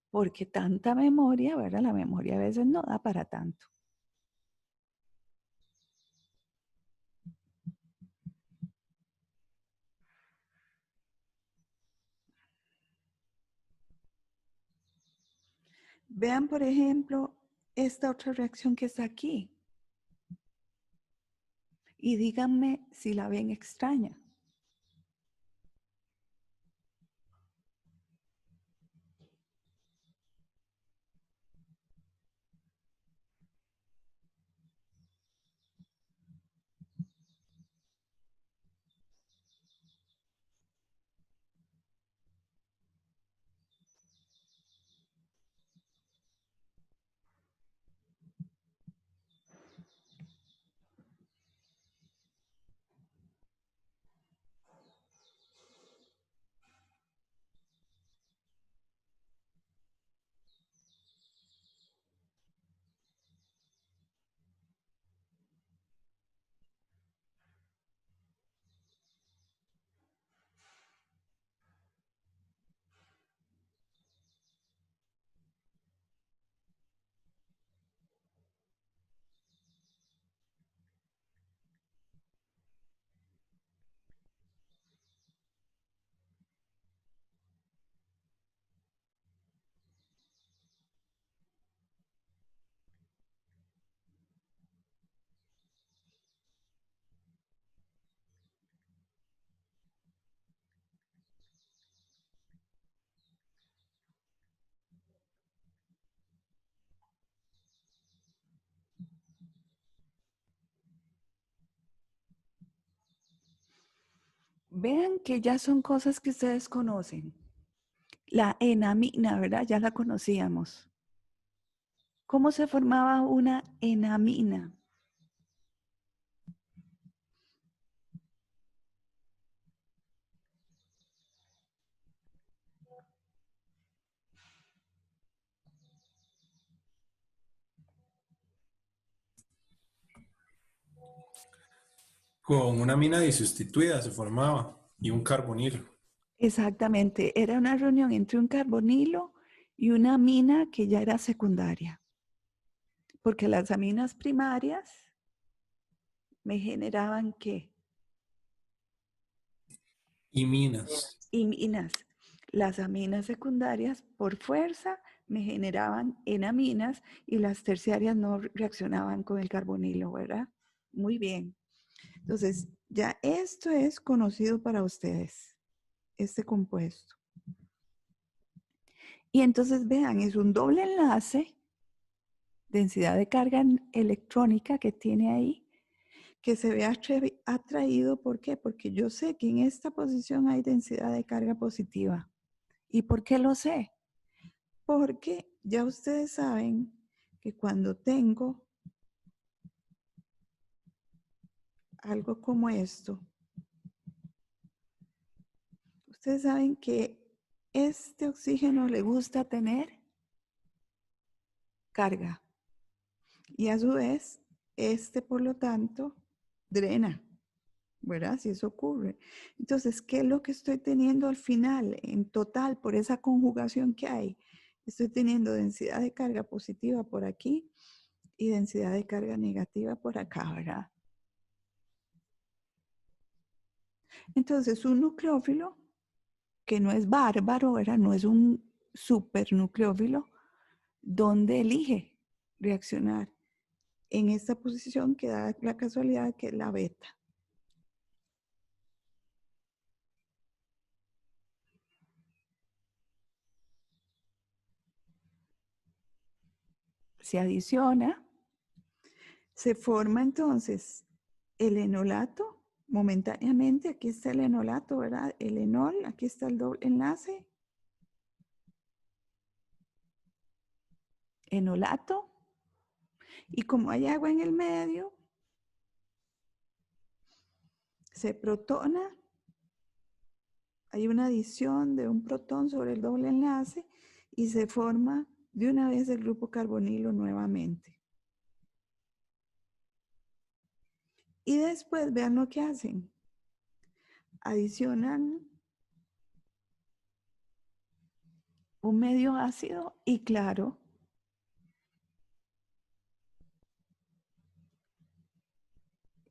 Porque tanta memoria, ¿verdad? La memoria a veces no da para tanto. Vean, por ejemplo, esta otra reacción que está aquí. Y díganme si la ven extraña. Vean que ya son cosas que ustedes conocen. La enamina, ¿verdad? Ya la conocíamos. ¿Cómo se formaba una enamina? Con una mina disustituida se formaba y un carbonilo. Exactamente, era una reunión entre un carbonilo y una amina que ya era secundaria, porque las aminas primarias me generaban ¿qué? Y minas. Iminas. Las aminas secundarias por fuerza me generaban enaminas y las terciarias no reaccionaban con el carbonilo, ¿verdad? Muy bien. Entonces, ya esto es conocido para ustedes, este compuesto. Y entonces vean, es un doble enlace, densidad de carga electrónica que tiene ahí, que se ve atraído. ¿Por qué? Porque yo sé que en esta posición hay densidad de carga positiva. ¿Y por qué lo sé? Porque ya ustedes saben que cuando tengo algo como esto, ustedes saben que este oxígeno le gusta tener carga. Y a su vez, este, por lo tanto, drena, ¿verdad? Si eso ocurre. Entonces, ¿qué es lo que estoy teniendo al final, en total, por esa conjugación que hay? Estoy teniendo densidad de carga positiva por aquí y densidad de carga negativa por acá, ¿verdad? Entonces, un nucleófilo, que no es bárbaro, ¿verdad? No es un supernucleófilo, ¿dónde elige reaccionar? En esta posición que da la casualidad que es la beta. Se adiciona, se forma entonces el enolato momentáneamente. Aquí está el enolato, ¿verdad? El enol, aquí está el doble enlace. Enolato. Y como hay agua en el medio, se protona. Hay una adición de un protón sobre el doble enlace y se forma de una vez el grupo carbonilo nuevamente. Y después vean lo que hacen. Adicionan un medio ácido y claro,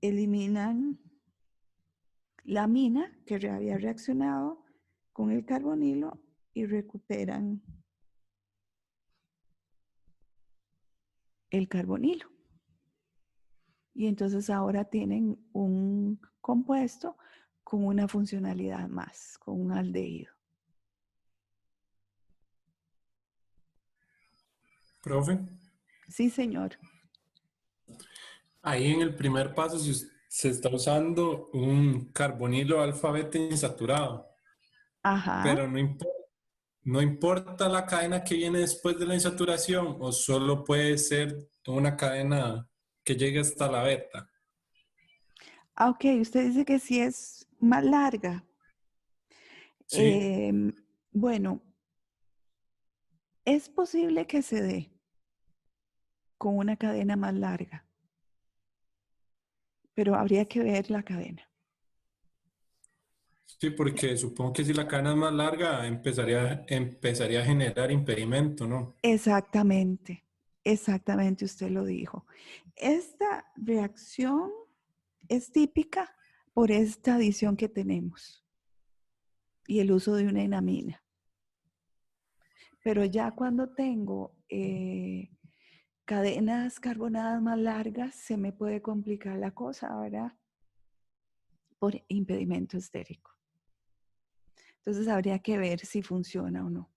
eliminan la amina que había reaccionado con el carbonilo y recuperan el carbonilo. Y entonces ahora tienen un compuesto con una funcionalidad más, con un aldehído. Profe, Sí, señor. ahí en el primer paso se está usando un carbonilo alfa beta insaturado, Ajá. pero no importa la cadena que viene después de la insaturación o solo puede ser una cadena que llegue hasta la beta. Ah, ok, usted dice que sí es más larga. Sí, Bueno, es posible que se dé con una cadena más larga, pero habría que ver la cadena. sí, porque supongo que si la cadena es más larga empezaría a generar impedimento, ¿no? Exactamente, exactamente, usted lo dijo. Esta reacción es típica por esta adición que tenemos y el uso de una enamina. Pero ya cuando tengo cadenas carbonadas más largas, se me puede complicar la cosa, ¿verdad? Por impedimento estérico. Entonces habría que ver si funciona o no.